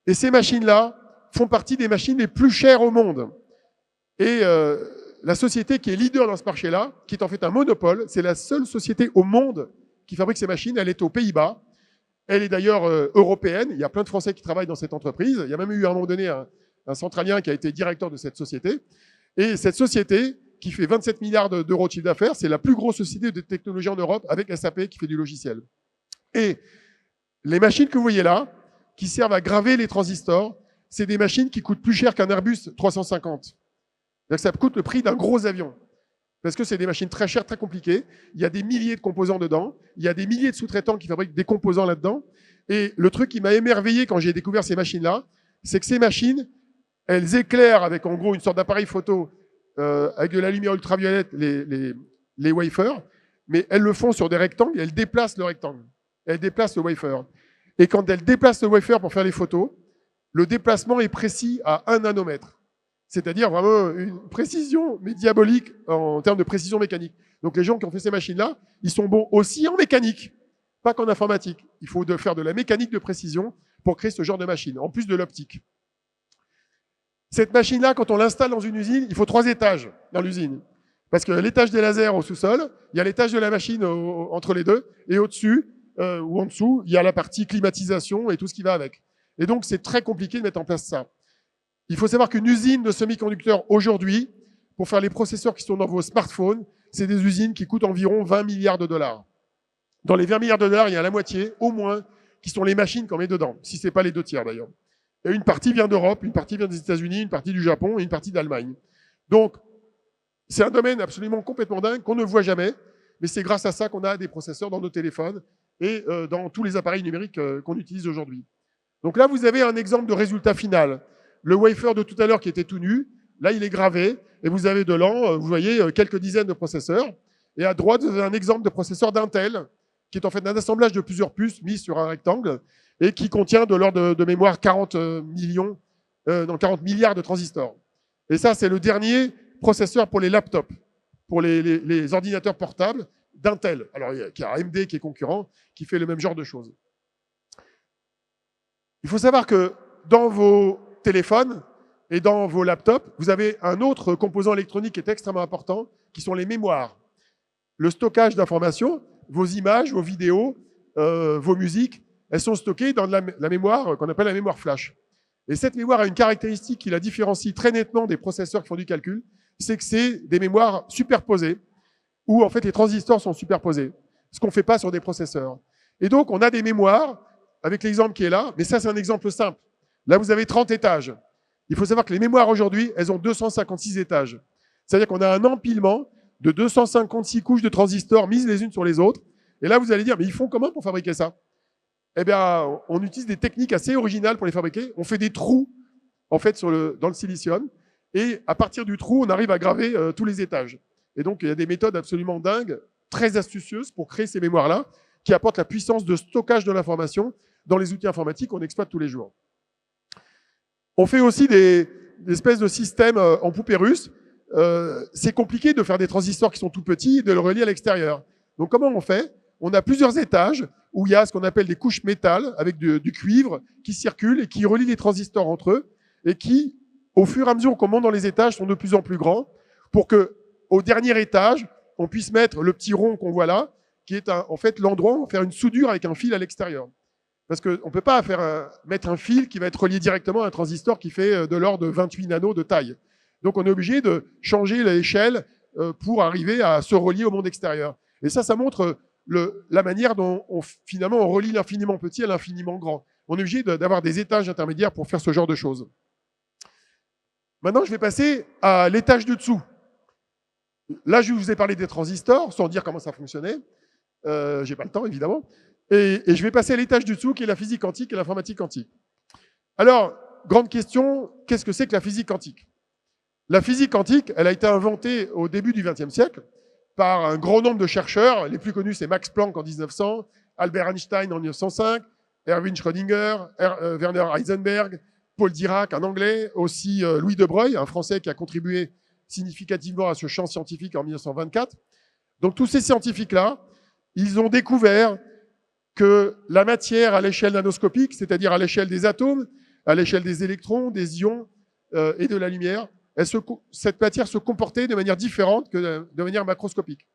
Et ces machines-là font partie des machines les plus chères au monde. Et la société qui est leader dans ce marché-là, qui est en fait un monopole, c'est la seule société au monde qui fabrique ces machines. Elle est aux Pays-Bas. Elle est d'ailleurs européenne. Il y a plein de Français qui travaillent dans cette entreprise. Il y a même eu à un moment donné un centralien qui a été directeur de cette société. Et cette société, qui fait 27 milliards d'euros de chiffre d'affaires, c'est la plus grosse société de technologie en Europe avec SAP qui fait du logiciel. Et les machines que vous voyez là, qui servent à graver les transistors, c'est des machines qui coûtent plus cher qu'un Airbus 350. Donc ça coûte le prix d'un gros avion. Parce que c'est des machines très chères, très compliquées. Il y a des milliers de composants dedans. Il y a des milliers de sous-traitants qui fabriquent des composants là-dedans. Et le truc qui m'a émerveillé quand j'ai découvert ces machines-là, c'est que ces machines, elles éclairent avec en gros une sorte d'appareil photo avec de la lumière ultraviolette les wafers, mais elles le font sur des rectangles et elles déplacent le rectangle. Elles déplacent le wafer. Et quand elles déplacent le wafer pour faire les photos, le déplacement est précis à 1 nanomètre. C'est-à-dire vraiment une précision, mais diabolique en termes de précision mécanique. Donc les gens qui ont fait ces machines-là, ils sont bons aussi en mécanique, pas qu'en informatique. Il faut faire de la mécanique de précision pour créer ce genre de machine, en plus de l'optique. Cette machine-là, quand on l'installe dans une usine, il faut 3 étages dans l'usine. Parce que l'étage des lasers au sous-sol, il y a l'étage de la machine entre les deux, et au-dessus, ou en dessous, il y a la partie climatisation et tout ce qui va avec. Et donc, c'est très compliqué de mettre en place ça. Il faut savoir qu'une usine de semi-conducteurs aujourd'hui, pour faire les processeurs qui sont dans vos smartphones, c'est des usines qui coûtent environ 20 milliards de dollars. Dans les 20 milliards de dollars, il y a la moitié, au moins, qui sont les machines qu'on met dedans, si ce n'est pas les 2 tiers d'ailleurs. Et une partie vient d'Europe, une partie vient des États-Unis, une partie du Japon et une partie d'Allemagne. Donc, c'est un domaine absolument complètement dingue qu'on ne voit jamais, mais c'est grâce à ça qu'on a des processeurs dans nos téléphones et dans tous les appareils numériques qu'on utilise aujourd'hui. Donc là, vous avez un exemple de résultat final. Le wafer de tout à l'heure qui était tout nu, là, il est gravé, et vous avez dedans, vous voyez, quelques dizaines de processeurs. Et à droite, vous avez un exemple de processeur d'Intel, qui est en fait un assemblage de plusieurs puces mises sur un rectangle, et qui contient de l'ordre de mémoire 40 milliards de transistors. Et ça, c'est le dernier processeur pour les laptops, pour les ordinateurs portables d'Intel. Alors, il y a AMD qui est concurrent, qui fait le même genre de choses. Il faut savoir que dans vos téléphones et dans vos laptops, vous avez un autre composant électronique qui est extrêmement important, qui sont les mémoires. Le stockage d'informations, vos images, vos vidéos, vos musiques, elles sont stockées dans la mémoire qu'on appelle la mémoire flash. Et cette mémoire a une caractéristique qui la différencie très nettement des processeurs qui font du calcul, c'est que c'est des mémoires superposées, où en fait les transistors sont superposés, ce qu'on ne fait pas sur des processeurs. Et donc on a des mémoires, avec l'exemple qui est là, mais ça c'est un exemple simple. Là vous avez 30 étages. Il faut savoir que les mémoires aujourd'hui, elles ont 256 étages. C'est-à-dire qu'on a un empilement de 256 couches de transistors mises les unes sur les autres, Et là, vous allez dire, mais ils font comment pour fabriquer ça? Eh bien, on utilise des techniques assez originales pour les fabriquer. On fait des trous, en fait, dans le silicium. Et à partir du trou, on arrive à graver tous les étages. Et donc, il y a des méthodes absolument dingues, très astucieuses pour créer ces mémoires-là, qui apportent la puissance de stockage de l'information dans les outils informatiques qu'on exploite tous les jours. On fait aussi des espèces de systèmes en poupée russe. C'est compliqué de faire des transistors qui sont tout petits et de le relier à l'extérieur. Donc, comment on fait? On a plusieurs étages où il y a ce qu'on appelle des couches métal avec du cuivre qui circulent et qui relient les transistors entre eux et qui, au fur et à mesure qu'on monte dans les étages, sont de plus en plus grands pour que, au dernier étage, on puisse mettre le petit rond qu'on voit là, qui est en fait l'endroit où on va faire une soudure avec un fil à l'extérieur. Parce qu'on ne peut pas mettre un fil qui va être relié directement à un transistor qui fait de l'ordre de 28 nanos de taille. Donc on est obligé de changer l'échelle pour arriver à se relier au monde extérieur. Et ça montre la manière dont finalement on relie l'infiniment petit à l'infiniment grand. On est obligé d'avoir des étages intermédiaires pour faire ce genre de choses. Maintenant, je vais passer à l'étage du dessous. Là, je vous ai parlé des transistors, sans dire comment ça fonctionnait. J'ai pas le temps, évidemment. Et je vais passer à l'étage du dessous, qui est la physique quantique et l'informatique quantique. Alors, grande question, qu'est-ce que c'est que la physique quantique? La physique quantique, elle a été inventée au début du XXe siècle par un grand nombre de chercheurs. Les plus connus, c'est Max Planck en 1900, Albert Einstein en 1905, Erwin Schrödinger, Werner Heisenberg, Paul Dirac, un Anglais, aussi Louis de Broglie, un Français qui a contribué significativement à ce champ scientifique en 1924. Donc tous ces scientifiques-là, ils ont découvert que la matière à l'échelle nanoscopique, c'est-à-dire à l'échelle des atomes, à l'échelle des électrons, des ions et de la lumière, cette matière se comportait de manière différente que de manière macroscopique.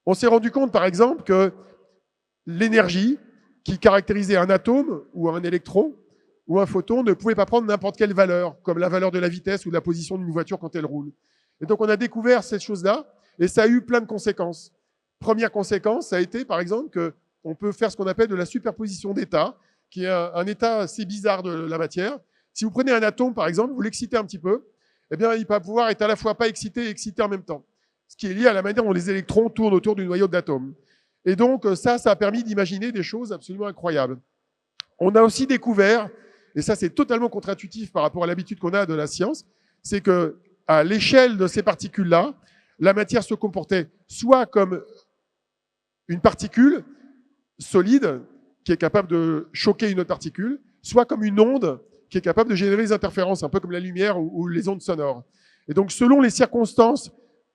On s'est rendu compte, par exemple, que l'énergie qui caractérisait un atome ou un électron ou un photon ne pouvait pas prendre n'importe quelle valeur, comme la valeur de la vitesse ou de la position d'une voiture quand elle roule. Et donc on a découvert cette chose-là, et ça a eu plein de conséquences. Première conséquence, ça a été, par exemple, qu'on peut faire ce qu'on appelle de la superposition d'états, qui est un état assez bizarre de la matière. Si vous prenez un atome, par exemple, vous l'excitez un petit peu, eh bien, il va pouvoir être à la fois pas excité et excité en même temps. Ce qui est lié à la manière dont les électrons tournent autour du noyau d'atome. Et donc, ça a permis d'imaginer des choses absolument incroyables. On a aussi découvert, et ça c'est totalement contre-intuitif par rapport à l'habitude qu'on a de la science, c'est que à l'échelle de ces particules-là, la matière se comportait soit comme une particule solide qui est capable de choquer une autre particule, soit comme une onde qui est capable de générer des interférences, un peu comme la lumière ou les ondes sonores. Et donc, selon les circonstances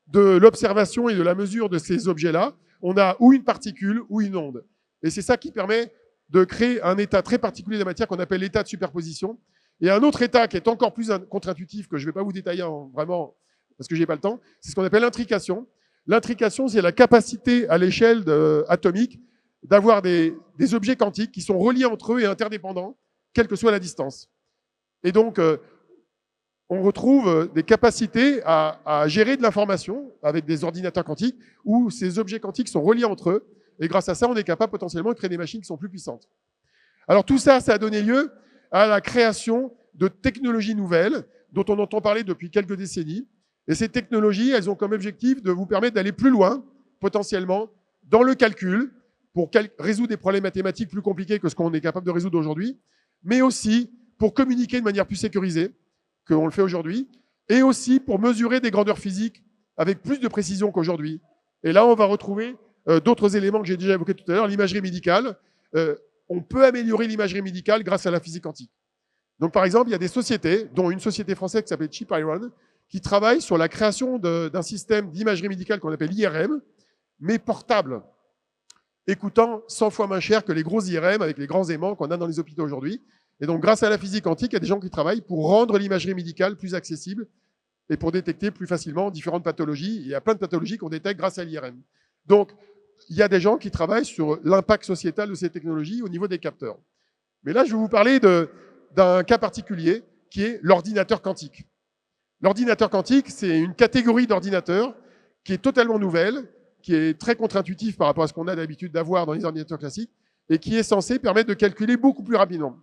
de l'observation et de la mesure de ces objets-là, on a ou une particule ou une onde. Et c'est ça qui permet de créer un état très particulier de la matière qu'on appelle l'état de superposition. Et un autre état qui est encore plus contre-intuitif, que je ne vais pas vous détailler vraiment parce que je n'ai pas le temps, c'est ce qu'on appelle l'intrication. L'intrication, c'est la capacité à l'échelle atomique d'avoir des objets quantiques qui sont reliés entre eux et interdépendants, quelle que soit la distance. Et donc, on retrouve des capacités à gérer de l'information avec des ordinateurs quantiques où ces objets quantiques sont reliés entre eux. Et grâce à ça, on est capable potentiellement de créer des machines qui sont plus puissantes. Alors tout ça, ça a donné lieu à la création de technologies nouvelles dont on entend parler depuis quelques décennies. Et ces technologies, elles ont comme objectif de vous permettre d'aller plus loin, potentiellement, dans le calcul, pour résoudre des problèmes mathématiques plus compliqués que ce qu'on est capable de résoudre aujourd'hui, mais aussi pour communiquer de manière plus sécurisée qu'on le fait aujourd'hui, et aussi pour mesurer des grandeurs physiques avec plus de précision qu'aujourd'hui. Et là, on va retrouver d'autres éléments que j'ai déjà évoqués tout à l'heure, l'imagerie médicale. On peut améliorer l'imagerie médicale grâce à la physique quantique. Donc, par exemple, il y a des sociétés, dont une société française qui s'appelle Chip Iron, qui travaille sur la création d'un système d'imagerie médicale qu'on appelle IRM, mais portable, et coûtant 100 fois moins cher que les gros IRM avec les grands aimants qu'on a dans les hôpitaux aujourd'hui. Et donc, grâce à la physique quantique, il y a des gens qui travaillent pour rendre l'imagerie médicale plus accessible et pour détecter plus facilement différentes pathologies. Il y a plein de pathologies qu'on détecte grâce à l'IRM. Donc, il y a des gens qui travaillent sur l'impact sociétal de ces technologies au niveau des capteurs. Mais là, je vais vous parler d'un cas particulier qui est l'ordinateur quantique. L'ordinateur quantique, c'est une catégorie d'ordinateurs qui est totalement nouvelle, qui est très contre-intuitif par rapport à ce qu'on a d'habitude d'avoir dans les ordinateurs classiques et qui est censé permettre de calculer beaucoup plus rapidement.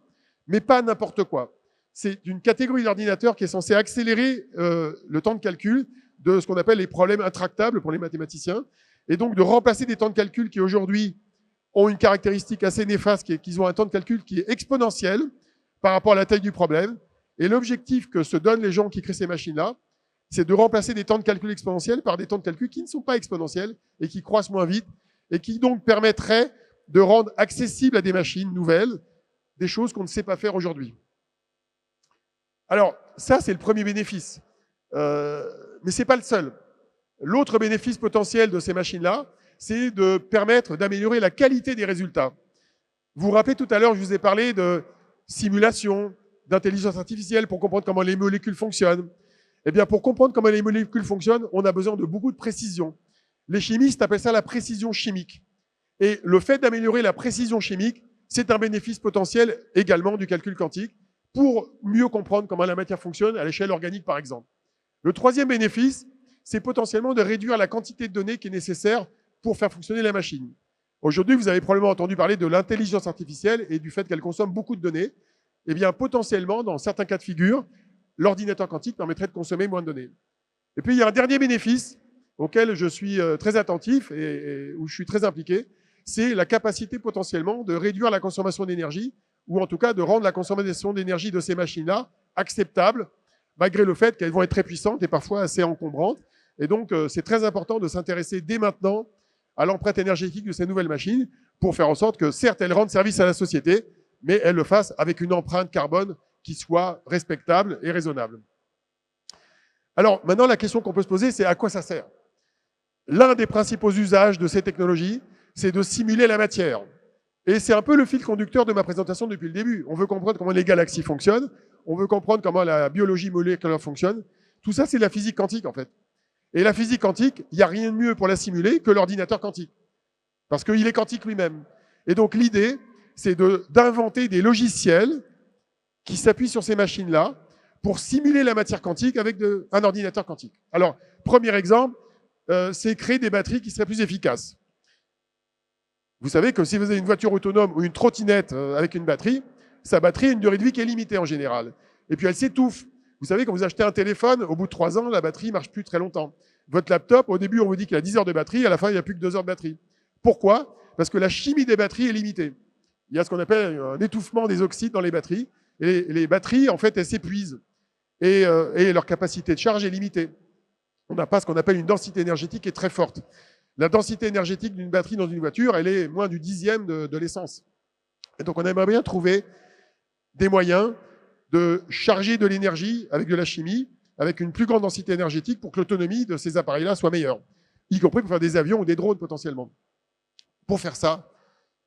Mais pas n'importe quoi. C'est une catégorie d'ordinateurs qui est censée accélérer le temps de calcul de ce qu'on appelle les problèmes intractables pour les mathématiciens, et donc de remplacer des temps de calcul qui aujourd'hui ont une caractéristique assez néfaste, qui est qu'ils ont un temps de calcul qui est exponentiel par rapport à la taille du problème. Et l'objectif que se donnent les gens qui créent ces machines-là, c'est de remplacer des temps de calcul exponentiels par des temps de calcul qui ne sont pas exponentiels et qui croissent moins vite et qui donc permettraient de rendre accessible à des machines nouvelles des choses qu'on ne sait pas faire aujourd'hui. Alors, ça, c'est le premier bénéfice. Mais ce n'est pas le seul. L'autre bénéfice potentiel de ces machines-là, c'est de permettre d'améliorer la qualité des résultats. Vous vous rappelez tout à l'heure, je vous ai parlé de simulation, d'intelligence artificielle pour comprendre comment les molécules fonctionnent. Eh bien, pour comprendre comment les molécules fonctionnent, on a besoin de beaucoup de précision. Les chimistes appellent ça la précision chimique. Et le fait d'améliorer la précision chimique, c'est un bénéfice potentiel également du calcul quantique pour mieux comprendre comment la matière fonctionne à l'échelle organique, par exemple. Le troisième bénéfice, c'est potentiellement de réduire la quantité de données qui est nécessaire pour faire fonctionner la machine. Aujourd'hui, vous avez probablement entendu parler de l'intelligence artificielle et du fait qu'elle consomme beaucoup de données. Eh bien, potentiellement, dans certains cas de figure, l'ordinateur quantique permettrait de consommer moins de données. Et puis, il y a un dernier bénéfice auquel je suis très attentif et où je suis très impliqué, c'est la capacité potentiellement de réduire la consommation d'énergie, ou en tout cas de rendre la consommation d'énergie de ces machines-là acceptable, malgré le fait qu'elles vont être très puissantes et parfois assez encombrantes. Et donc, c'est très important de s'intéresser dès maintenant à l'empreinte énergétique de ces nouvelles machines pour faire en sorte que, certes, elles rendent service à la société, mais elles le fassent avec une empreinte carbone qui soit respectable et raisonnable. Alors, maintenant, la question qu'on peut se poser, c'est à quoi ça sert? L'un des principaux usages de ces technologies, c'est de simuler la matière. Et c'est un peu le fil conducteur de ma présentation depuis le début. On veut comprendre comment les galaxies fonctionnent, on veut comprendre comment la biologie moléculaire fonctionne. Tout ça, c'est la physique quantique, en fait. Et la physique quantique, il n'y a rien de mieux pour la simuler que l'ordinateur quantique. Parce qu'il est quantique lui-même. Et donc, l'idée, c'est d'inventer des logiciels qui s'appuient sur ces machines-là pour simuler la matière quantique avec un ordinateur quantique. Alors, premier exemple, c'est créer des batteries qui seraient plus efficaces. Vous savez que si vous avez une voiture autonome ou une trottinette avec une batterie, sa batterie a une durée de vie qui est limitée en général. Et puis elle s'étouffe. Vous savez, quand vous achetez un téléphone, au bout de 3 ans, la batterie ne marche plus très longtemps. Votre laptop, au début, on vous dit qu'il a 10 heures de batterie, à la fin, il n'y a plus que 2 heures de batterie. Pourquoi? Parce que la chimie des batteries est limitée. Il y a ce qu'on appelle un étouffement des oxydes dans les batteries. Et les batteries, en fait, elles s'épuisent. Et leur capacité de charge est limitée. On n'a pas ce qu'on appelle une densité énergétique qui est très forte. La densité énergétique d'une batterie dans une voiture, elle est moins du 10e de l'essence. Et donc, on aimerait bien trouver des moyens de charger de l'énergie avec de la chimie, avec une plus grande densité énergétique pour que l'autonomie de ces appareils-là soit meilleure, y compris pour faire des avions ou des drones potentiellement. Pour faire ça,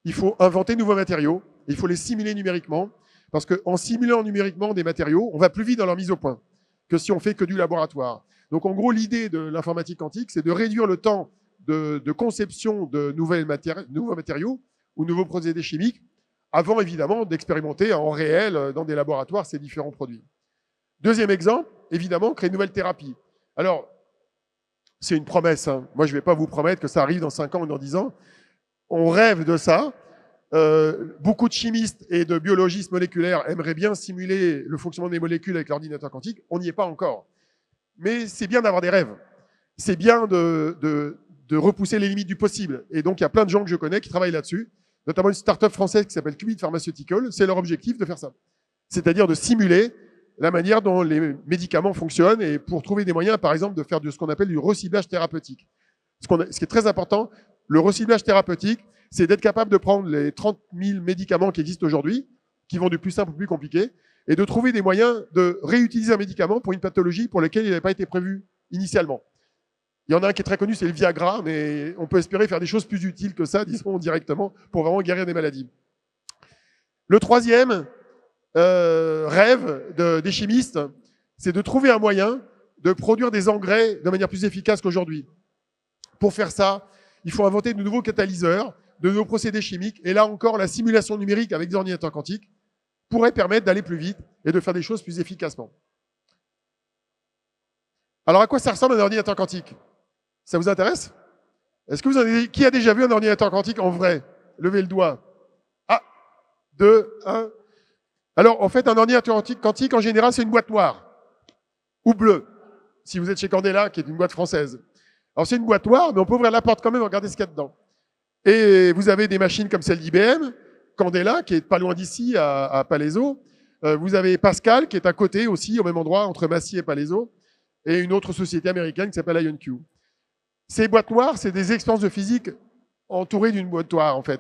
il faut inventer de nouveaux matériaux, il faut les simuler numériquement, parce qu'en simulant numériquement des matériaux, on va plus vite dans leur mise au point que si on fait que du laboratoire. Donc en gros, l'idée de l'informatique quantique, c'est de réduire le temps de conception de nouveaux matériaux ou nouveaux procédés chimiques, avant évidemment d'expérimenter en réel dans des laboratoires ces différents produits. Deuxième exemple, évidemment, créer une nouvelle thérapie. Alors, c'est une promesse. Hein. Moi, je ne vais pas vous promettre que ça arrive dans 5 ans ou dans 10 ans. On rêve de ça. Beaucoup de chimistes et de biologistes moléculaires aimeraient bien simuler le fonctionnement des molécules avec l'ordinateur quantique. On n'y est pas encore. Mais c'est bien d'avoir des rêves. C'est bien de repousser les limites du possible. Et donc, il y a plein de gens que je connais qui travaillent là-dessus, notamment une start-up française qui s'appelle Qubit Pharmaceutical. C'est leur objectif de faire ça. C'est-à-dire de simuler la manière dont les médicaments fonctionnent et pour trouver des moyens, par exemple, de faire ce qu'on appelle du reciblage thérapeutique. Ce qui est très important, le reciblage thérapeutique, c'est d'être capable de prendre les 30 000 médicaments qui existent aujourd'hui, qui vont du plus simple au plus compliqué, et de trouver des moyens de réutiliser un médicament pour une pathologie pour laquelle il n'avait pas été prévu initialement. Il y en a un qui est très connu, c'est le Viagra, mais on peut espérer faire des choses plus utiles que ça, disons directement, pour vraiment guérir des maladies. Le troisième rêve des chimistes, c'est de trouver un moyen de produire des engrais de manière plus efficace qu'aujourd'hui. Pour faire ça, il faut inventer de nouveaux catalyseurs, de nouveaux procédés chimiques, et là encore, la simulation numérique avec des ordinateurs quantiques pourrait permettre d'aller plus vite et de faire des choses plus efficacement. Alors, à quoi ça ressemble un ordinateur quantique? Ça vous intéresse? Est-ce que vous en avez... Qui a déjà vu un ordinateur quantique en vrai? Levez le doigt. Ah, 2, 1. Alors, en fait, un ordinateur quantique, en général, c'est une boîte noire ou bleue, si vous êtes chez Candela, qui est une boîte française. Alors, c'est une boîte noire, mais on peut ouvrir la porte quand même et regarder ce qu'il y a dedans. Et vous avez des machines comme celle d'IBM, Candela, qui est pas loin d'ici, à Palaiseau. Vous avez Pascal, qui est à côté aussi, au même endroit, entre Massy et Palaiseau, et une autre société américaine qui s'appelle IonQ. Ces boîtes noires, c'est des expériences de physique entourées d'une boîte noire, en fait.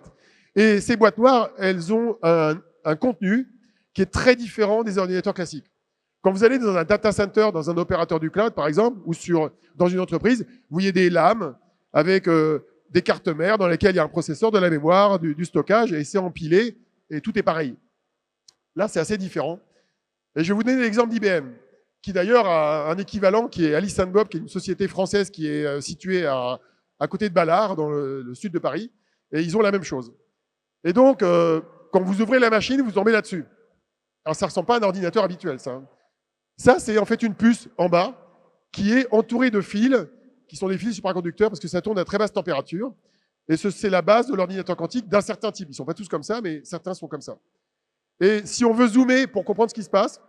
Et ces boîtes noires, elles ont un contenu qui est très différent des ordinateurs classiques. Quand vous allez dans un data center, dans un opérateur du cloud, par exemple, ou dans une entreprise, vous voyez des lames avec des cartes mères dans lesquelles il y a un processeur, de la mémoire, du stockage, et c'est empilé, et tout est pareil. Là, c'est assez différent. Et je vais vous donner l'exemple d'IBM, qui d'ailleurs a un équivalent qui est Alice & Bob, qui est une société française qui est située à côté de Ballard, dans le sud de Paris, et ils ont la même chose. Et donc, quand vous ouvrez la machine, vous tombez là-dessus. Alors, ça ne ressemble pas à un ordinateur habituel, ça. Ça, c'est en fait une puce en bas qui est entourée de fils, qui sont des fils supraconducteurs parce que ça tourne à très basse température. Et c'est la base de l'ordinateur quantique d'un certain type. Ils ne sont pas tous comme ça, mais certains sont comme ça. Et si on veut zoomer pour comprendre ce qui se passe,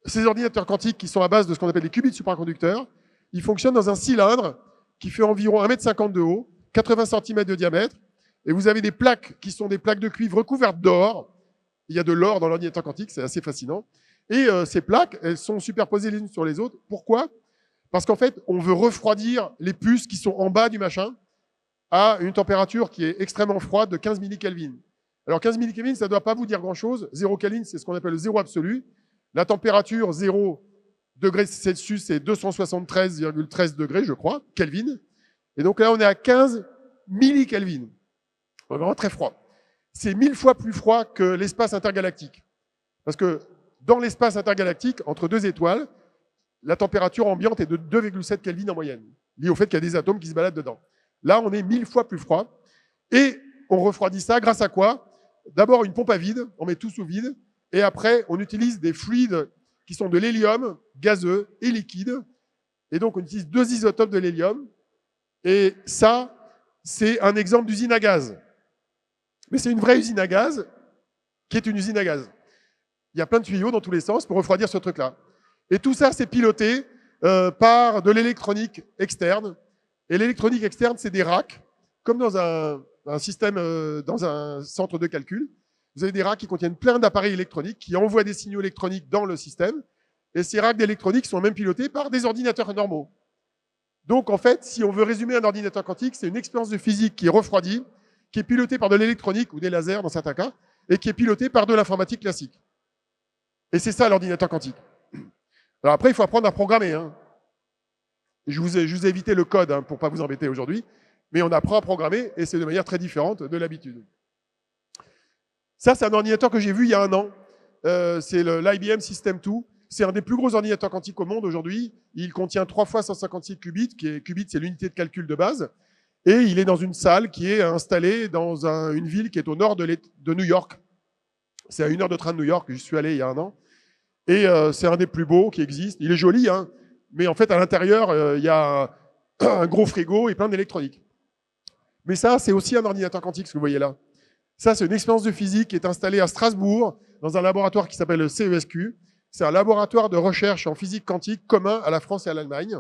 ces ordinateurs quantiques qui sont à base de ce qu'on appelle des qubits supraconducteurs, ils fonctionnent dans un cylindre qui fait environ 1,50 m de haut, 80 cm de diamètre, et vous avez des plaques qui sont des plaques de cuivre recouvertes d'or. Il y a de l'or dans l'ordinateur quantique, c'est assez fascinant. Et ces plaques, elles sont superposées les unes sur les autres. Pourquoi? Parce qu'en fait, on veut refroidir les puces qui sont en bas du machin à une température qui est extrêmement froide de 15 millikelvin. Alors 15 millikelvin, ça ne doit pas vous dire grand-chose. 0 Kelvin, c'est ce qu'on appelle le zéro absolu. La température 0 degrés Celsius, c'est 273,13 degrés, je crois, Kelvin. Et donc là, on est à 15 millikelvin. Vraiment très froid. C'est 1000 fois plus froid que l'espace intergalactique. Parce que dans l'espace intergalactique, entre deux étoiles, la température ambiante est de 2,7 Kelvin en moyenne, liée au fait qu'il y a des atomes qui se baladent dedans. Là, on est 1000 fois plus froid. Et on refroidit ça grâce à quoi? D'abord, une pompe à vide, on met tout sous vide. Et après, on utilise des fluides qui sont de l'hélium, gazeux et liquide. Et donc, on utilise deux isotopes de l'hélium. Et ça, c'est un exemple d'usine à gaz. Mais c'est une vraie usine à gaz qui est une usine à gaz. Il y a plein de tuyaux dans tous les sens pour refroidir ce truc-là. Et tout ça, c'est piloté par de l'électronique externe. Et l'électronique externe, c'est des racks, comme dans un système, dans un centre de calcul. Vous avez des racks qui contiennent plein d'appareils électroniques qui envoient des signaux électroniques dans le système. Et ces racks d'électronique sont même pilotés par des ordinateurs normaux. Donc, en fait, si on veut résumer un ordinateur quantique, c'est une expérience de physique qui est refroidie, qui est pilotée par de l'électronique ou des lasers dans certains cas, et qui est pilotée par de l'informatique classique. Et c'est ça l'ordinateur quantique. Alors après, il faut apprendre à programmer. Hein. Je vous ai évité le code pour ne pas vous embêter aujourd'hui, mais on apprend à programmer et c'est de manière très différente de l'habitude. Ça, c'est un ordinateur que j'ai vu il y a un an. C'est l'IBM System 2. C'est un des plus gros ordinateurs quantiques au monde aujourd'hui. Il contient 3 fois 156 qubits. Qubit, c'est l'unité de calcul de base. Et il est dans une salle qui est installée dans une ville qui est au nord de New York. C'est à 1 heure de train de New York. J'y suis allé il y a un an. Et c'est un des plus beaux qui existe. Il est joli, hein, mais en fait, à l'intérieur, il y a un gros frigo et plein d'électronique. Mais ça, c'est aussi un ordinateur quantique, ce que vous voyez là. Ça, c'est une expérience de physique qui est installée à Strasbourg, dans un laboratoire qui s'appelle le CESQ. C'est un laboratoire de recherche en physique quantique commun à la France et à l'Allemagne.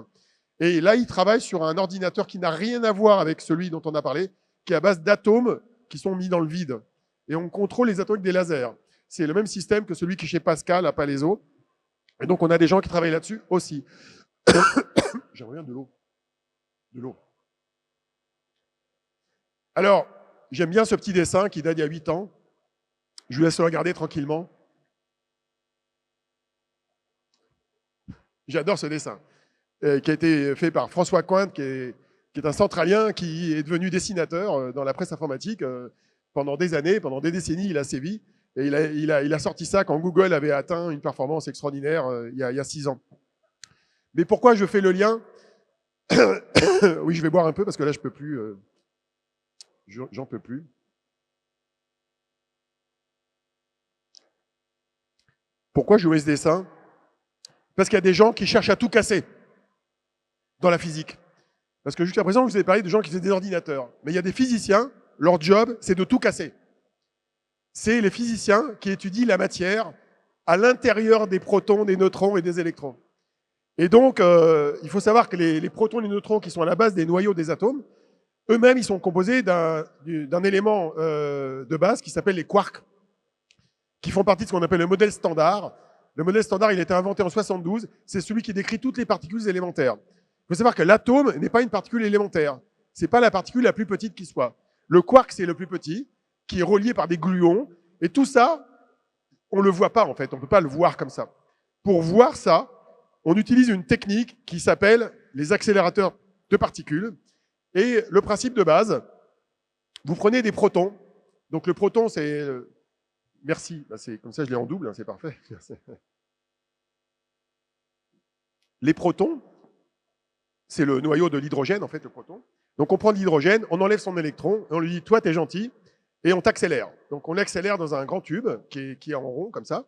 Et là, ils travaillent sur un ordinateur qui n'a rien à voir avec celui dont on a parlé, qui est à base d'atomes qui sont mis dans le vide. Et on contrôle les atomes avec des lasers. C'est le même système que celui qui est chez Pascal à Palaiseau. Et donc, on a des gens qui travaillent là-dessus aussi. J'aimerais bien de l'eau. De l'eau. Alors, j'aime bien ce petit dessin qui date d'il y a 8 ans. Je vous laisse le regarder tranquillement. J'adore ce dessin, qui a été fait par François Cointe, qui est un centralien qui est devenu dessinateur dans la presse informatique pendant des années, pendant des décennies, il a sévi. Et il a sorti ça quand Google avait atteint une performance extraordinaire il y a 6 ans. Mais pourquoi je fais le lien? Oui, je vais boire un peu parce que là, je peux plus. J'en peux plus. Pourquoi je mets ce dessin? Parce qu'il y a des gens qui cherchent à tout casser dans la physique. Parce que jusqu'à présent, je vous ai parlé de gens qui faisaient des ordinateurs. Mais il y a des physiciens, leur job, c'est de tout casser. C'est les physiciens qui étudient la matière à l'intérieur des protons, des neutrons et des électrons. Et donc, il faut savoir que les protons et les neutrons qui sont à la base des noyaux des atomes, eux-mêmes, ils sont composés d'un élément de base qui s'appelle les quarks, qui font partie de ce qu'on appelle le modèle standard. Le modèle standard, il a été inventé en 72. C'est celui qui décrit toutes les particules élémentaires. Il faut savoir que l'atome n'est pas une particule élémentaire. C'est pas la particule la plus petite qui soit. Le quark, c'est le plus petit, qui est relié par des gluons. Et tout ça, on le voit pas, en fait. On peut pas le voir comme ça. Pour voir ça, on utilise une technique qui s'appelle les accélérateurs de particules. Et le principe de base, vous prenez des protons. Donc le proton, c'est... Merci, c'est comme ça je l'ai en double, c'est parfait. Les protons, c'est le noyau de l'hydrogène, en fait, le proton. Donc on prend de l'hydrogène, on enlève son électron, et on lui dit, toi, t'es gentil, et on t'accélère. Donc on l'accélère dans un grand tube, qui est en rond, comme ça,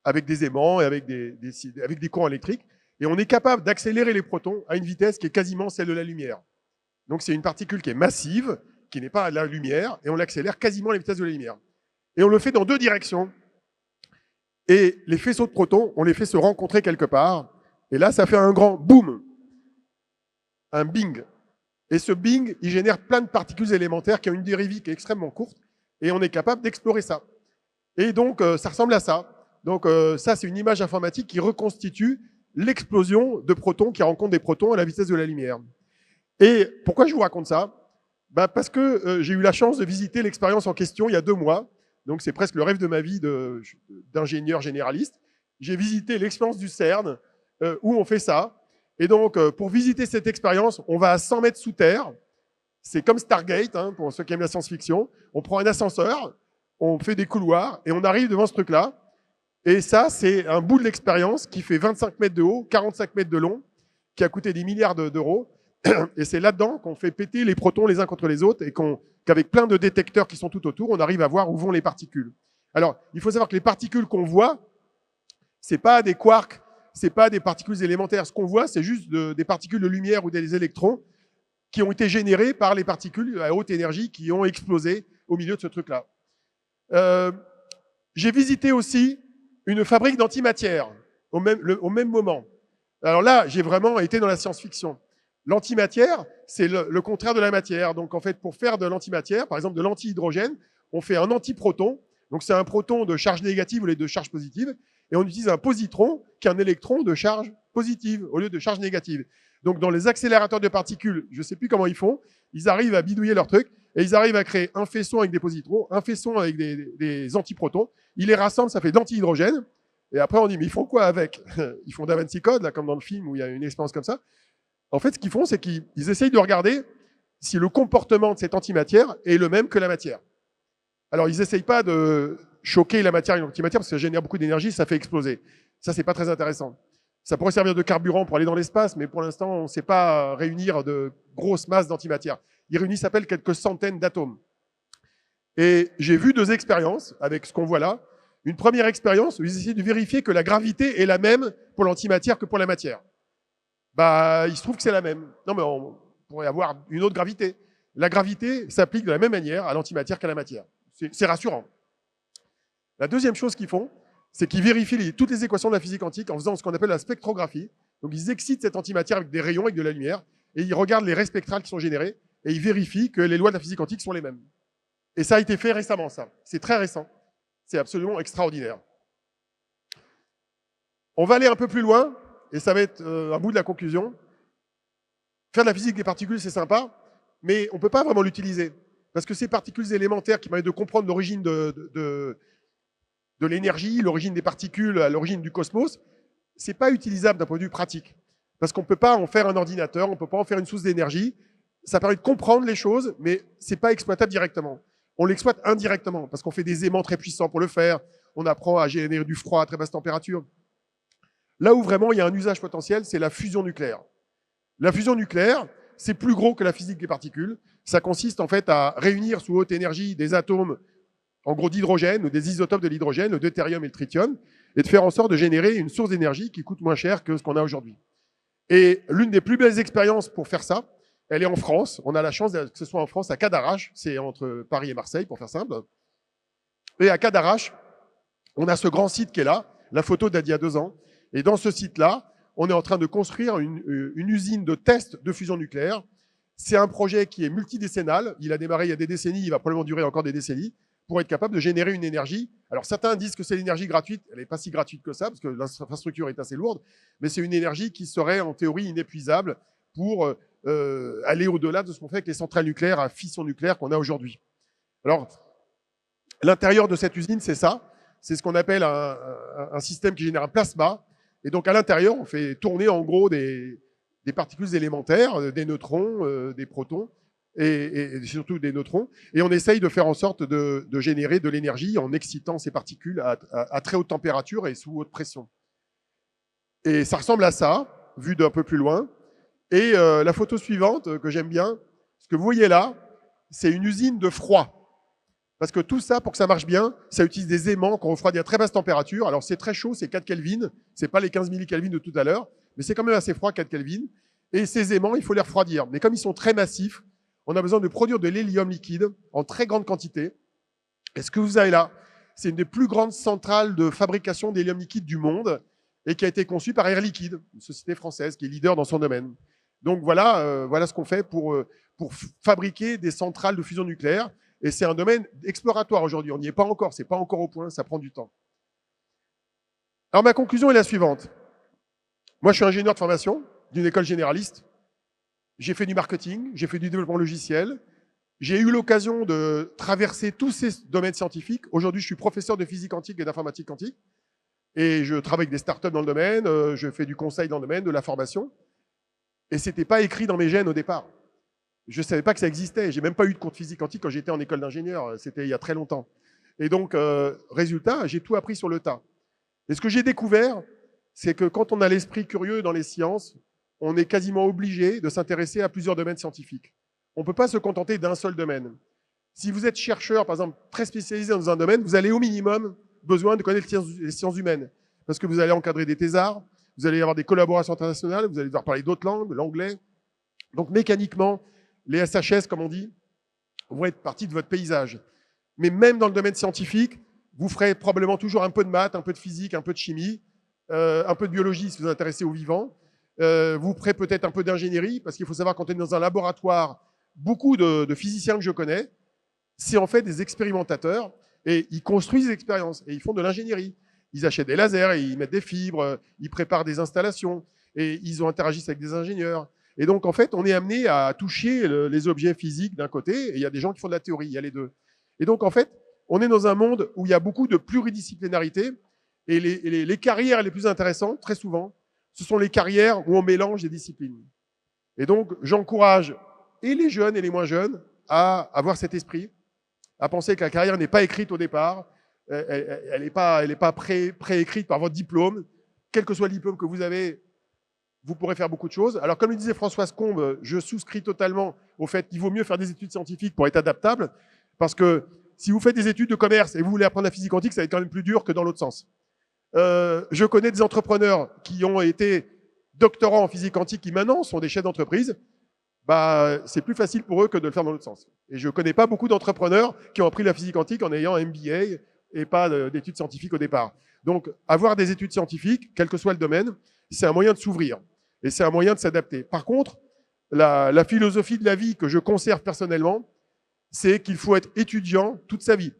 avec des aimants et avec des courants électriques, et on est capable d'accélérer les protons à une vitesse qui est quasiment celle de la lumière. Donc c'est une particule qui est massive, qui n'est pas à la lumière, et on l'accélère quasiment à la vitesse de la lumière. Et on le fait dans deux directions. Et les faisceaux de protons, on les fait se rencontrer quelque part. Et là, ça fait un grand boom, un bing. Et ce bing, il génère plein de particules élémentaires qui ont une dérivée qui est extrêmement courte. Et on est capable d'explorer ça. Et donc, ça ressemble à ça. Donc, ça, c'est une image informatique qui reconstitue l'explosion de protons qui rencontrent des protons à la vitesse de la lumière. Et pourquoi je vous raconte ça? Parce que j'ai eu la chance de visiter l'expérience en question il y a 2 mois. Donc, c'est presque le rêve de ma vie d'ingénieur généraliste. J'ai visité l'expérience du CERN, où on fait ça. Et donc, pour visiter cette expérience, on va à 100 mètres sous terre. C'est comme Stargate, hein, pour ceux qui aiment la science-fiction. On prend un ascenseur, on fait des couloirs, et on arrive devant ce truc-là. Et ça, c'est un bout de l'expérience qui fait 25 mètres de haut, 45 mètres de long, qui a coûté des milliards d'euros. Et c'est là-dedans qu'on fait péter les protons les uns contre les autres et qu'avec plein de détecteurs qui sont tout autour, on arrive à voir où vont les particules. Alors, il faut savoir que les particules qu'on voit, c'est pas des quarks, c'est pas des particules élémentaires. Ce qu'on voit, c'est juste des particules de lumière ou des électrons qui ont été générés par les particules à haute énergie qui ont explosé au milieu de ce truc-là. J'ai visité aussi une fabrique d'antimatière au même moment. Alors là, j'ai vraiment été dans la science-fiction. L'antimatière, c'est le contraire de la matière. Donc, en fait, pour faire de l'antimatière, par exemple de l'antihydrogène, on fait un antiproton. Donc, c'est un proton de charge négative au lieu de charge positive. Et on utilise un positron qui est un électron de charge positive au lieu de charge négative. Donc, dans les accélérateurs de particules, je ne sais plus comment ils font, ils arrivent à bidouiller leur truc et ils arrivent à créer un faisceau avec des positrons, un faisceau avec des antiprotons. Ils les rassemblent, ça fait de l'antihydrogène. Et après, on dit, mais ils font quoi avec? Ils font Da Vinci Code, là, comme dans le film où il y a une expérience comme ça. En fait, ce qu'ils font, c'est qu'ils essayent de regarder si le comportement de cette antimatière est le même que la matière. Alors, ils n'essayent pas de choquer la matière et l'antimatière parce que ça génère beaucoup d'énergie, ça fait exploser. Ça, c'est pas très intéressant. Ça pourrait servir de carburant pour aller dans l'espace, mais pour l'instant, on ne sait pas réunir de grosses masses d'antimatière. Ils réunissent à peine quelques centaines d'atomes. Et j'ai vu 2 expériences avec ce qu'on voit là. Une première expérience où ils essaient de vérifier que la gravité est la même pour l'antimatière que pour la matière. Il se trouve que c'est la même. Non, mais on pourrait avoir une autre gravité. La gravité s'applique de la même manière à l'antimatière qu'à la matière. C'est rassurant. La deuxième chose qu'ils font, c'est qu'ils vérifient toutes les équations de la physique quantique en faisant ce qu'on appelle la spectrographie. Donc, ils excitent cette antimatière avec des rayons, avec de la lumière, et ils regardent les raies spectrales qui sont générées, et ils vérifient que les lois de la physique quantique sont les mêmes. Et ça a été fait récemment, ça. C'est très récent. C'est absolument extraordinaire. On va aller un peu plus loin, et ça va être un bout de la conclusion. Faire de la physique des particules, c'est sympa, mais on ne peut pas vraiment l'utiliser. Parce que ces particules élémentaires qui permettent de comprendre l'origine de l'énergie, l'origine des particules, l'origine du cosmos, ce n'est pas utilisable d'un point de vue pratique. Parce qu'on ne peut pas en faire un ordinateur, on ne peut pas en faire une source d'énergie. Ça permet de comprendre les choses, mais ce n'est pas exploitable directement. On l'exploite indirectement, parce qu'on fait des aimants très puissants pour le faire, on apprend à générer du froid à très basse température. Là où vraiment il y a un usage potentiel, c'est la fusion nucléaire. La fusion nucléaire, c'est plus gros que la physique des particules. Ça consiste en fait à réunir sous haute énergie des atomes, en gros d'hydrogène ou des isotopes de l'hydrogène, le deutérium et le tritium, et de faire en sorte de générer une source d'énergie qui coûte moins cher que ce qu'on a aujourd'hui. Et l'une des plus belles expériences pour faire ça, elle est en France. On a la chance que ce soit en France, à Cadarache, c'est entre Paris et Marseille, pour faire simple. Et à Cadarache, on a ce grand site qui est là, la photo date d'il y a 2 ans. Et dans ce site-là, on est en train de construire une usine de test de fusion nucléaire. C'est un projet qui est multidécennal. Il a démarré il y a des décennies, il va probablement durer encore des décennies, pour être capable de générer une énergie. Alors certains disent que c'est l'énergie gratuite, elle n'est pas si gratuite que ça, parce que l'infrastructure est assez lourde, mais c'est une énergie qui serait en théorie inépuisable pour aller au-delà de ce qu'on fait avec les centrales nucléaires à fission nucléaire qu'on a aujourd'hui. Alors, l'intérieur de cette usine, c'est ça. C'est ce qu'on appelle un système qui génère un plasma. Et donc à l'intérieur, on fait tourner en gros des particules élémentaires, des neutrons, des protons, et surtout des neutrons. Et on essaye de faire en sorte de générer de l'énergie en excitant ces particules à très haute température et sous haute pression. Et ça ressemble à ça, vu d'un peu plus loin. Et la photo suivante, que j'aime bien, ce que vous voyez là, c'est une usine de froid. Parce que tout ça, pour que ça marche bien, ça utilise des aimants qu'on refroidit à très basse température. Alors c'est très chaud, c'est 4 Kelvin, c'est pas les 15 millikelvin de tout à l'heure, mais c'est quand même assez froid, 4 Kelvin. Et ces aimants, il faut les refroidir. Mais comme ils sont très massifs, on a besoin de produire de l'hélium liquide en très grande quantité. Et ce que vous avez là, c'est une des plus grandes centrales de fabrication d'hélium liquide du monde et qui a été conçue par Air Liquide, une société française qui est leader dans son domaine. Donc voilà, voilà ce qu'on fait pour fabriquer des centrales de fusion nucléaire. Et c'est un domaine exploratoire aujourd'hui. On n'y est pas encore, c'est pas encore au point, ça prend du temps. Alors ma conclusion est la suivante. Moi, je suis ingénieur de formation d'une école généraliste. J'ai fait du marketing, j'ai fait du développement logiciel. J'ai eu l'occasion de traverser tous ces domaines scientifiques. Aujourd'hui, je suis professeur de physique quantique et d'informatique quantique. Et je travaille avec des startups dans le domaine, je fais du conseil dans le domaine, de la formation. Et c'était pas écrit dans mes gènes au départ. Je ne savais pas que ça existait. J'ai même pas eu de cours de physique quantique quand j'étais en école d'ingénieur. C'était il y a très longtemps. Et donc, résultat, j'ai tout appris sur le tas. Et ce que j'ai découvert, c'est que quand on a l'esprit curieux dans les sciences, on est quasiment obligé de s'intéresser à plusieurs domaines scientifiques. On ne peut pas se contenter d'un seul domaine. Si vous êtes chercheur, par exemple, très spécialisé dans un domaine, vous allez au minimum besoin de connaître les sciences humaines. Parce que vous allez encadrer des thésards, vous allez avoir des collaborations internationales, vous allez devoir parler d'autres langues, l'anglais. Donc mécaniquement, les SHS, comme on dit, vont être partie de votre paysage. Mais même dans le domaine scientifique, vous ferez probablement toujours un peu de maths, un peu de physique, un peu de chimie, un peu de biologie si vous vous intéressez aux vivants. Vous ferez peut-être un peu d'ingénierie, parce qu'il faut savoir, quand on est dans un laboratoire, beaucoup de physiciens que je connais, c'est en fait des expérimentateurs, et ils construisent des expériences, et ils font de l'ingénierie. Ils achètent des lasers, et ils mettent des fibres, ils préparent des installations, et ils interagissent avec des ingénieurs. Et donc, en fait, on est amené à toucher les objets physiques d'un côté, et il y a des gens qui font de la théorie, il y a les deux. Et donc, en fait, on est dans un monde où il y a beaucoup de pluridisciplinarité, et les carrières les plus intéressantes, très souvent, ce sont les carrières où on mélange des disciplines. Et donc, j'encourage et les jeunes et les moins jeunes à avoir cet esprit, à penser que la carrière n'est pas écrite au départ, elle n'est pas préécrite par votre diplôme. Quel que soit le diplôme que vous avez, vous pourrez faire beaucoup de choses. Alors, comme le disait Françoise Combe, je souscris totalement au fait qu'il vaut mieux faire des études scientifiques pour être adaptable, parce que si vous faites des études de commerce et vous voulez apprendre la physique quantique, ça va être quand même plus dur que dans l'autre sens. Je connais des entrepreneurs qui ont été doctorants en physique quantique qui maintenant sont des chefs d'entreprise. Bah, c'est plus facile pour eux que de le faire dans l'autre sens. Et je ne connais pas beaucoup d'entrepreneurs qui ont appris la physique quantique en ayant un MBA et pas d'études scientifiques au départ. Donc, avoir des études scientifiques, quel que soit le domaine, c'est un moyen de s'ouvrir et c'est un moyen de s'adapter. Par contre, la philosophie de la vie que je conserve personnellement, c'est qu'il faut être étudiant toute sa vie.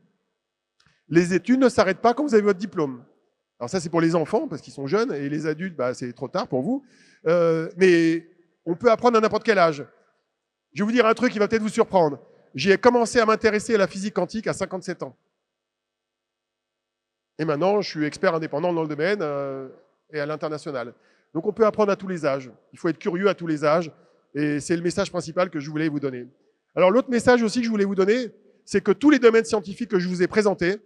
Les études ne s'arrêtent pas quand vous avez votre diplôme. Alors ça, c'est pour les enfants, parce qu'ils sont jeunes, et les adultes, bah, c'est trop tard pour vous. Mais on peut apprendre à n'importe quel âge. Je vais vous dire un truc qui va peut-être vous surprendre. J'ai commencé à m'intéresser à la physique quantique à 57 ans. Et maintenant, je suis expert indépendant dans le domaine et à l'international. Donc on peut apprendre à tous les âges. Il faut être curieux à tous les âges. Et c'est le message principal que je voulais vous donner. Alors l'autre message aussi que je voulais vous donner, c'est que tous les domaines scientifiques que je vous ai présentés,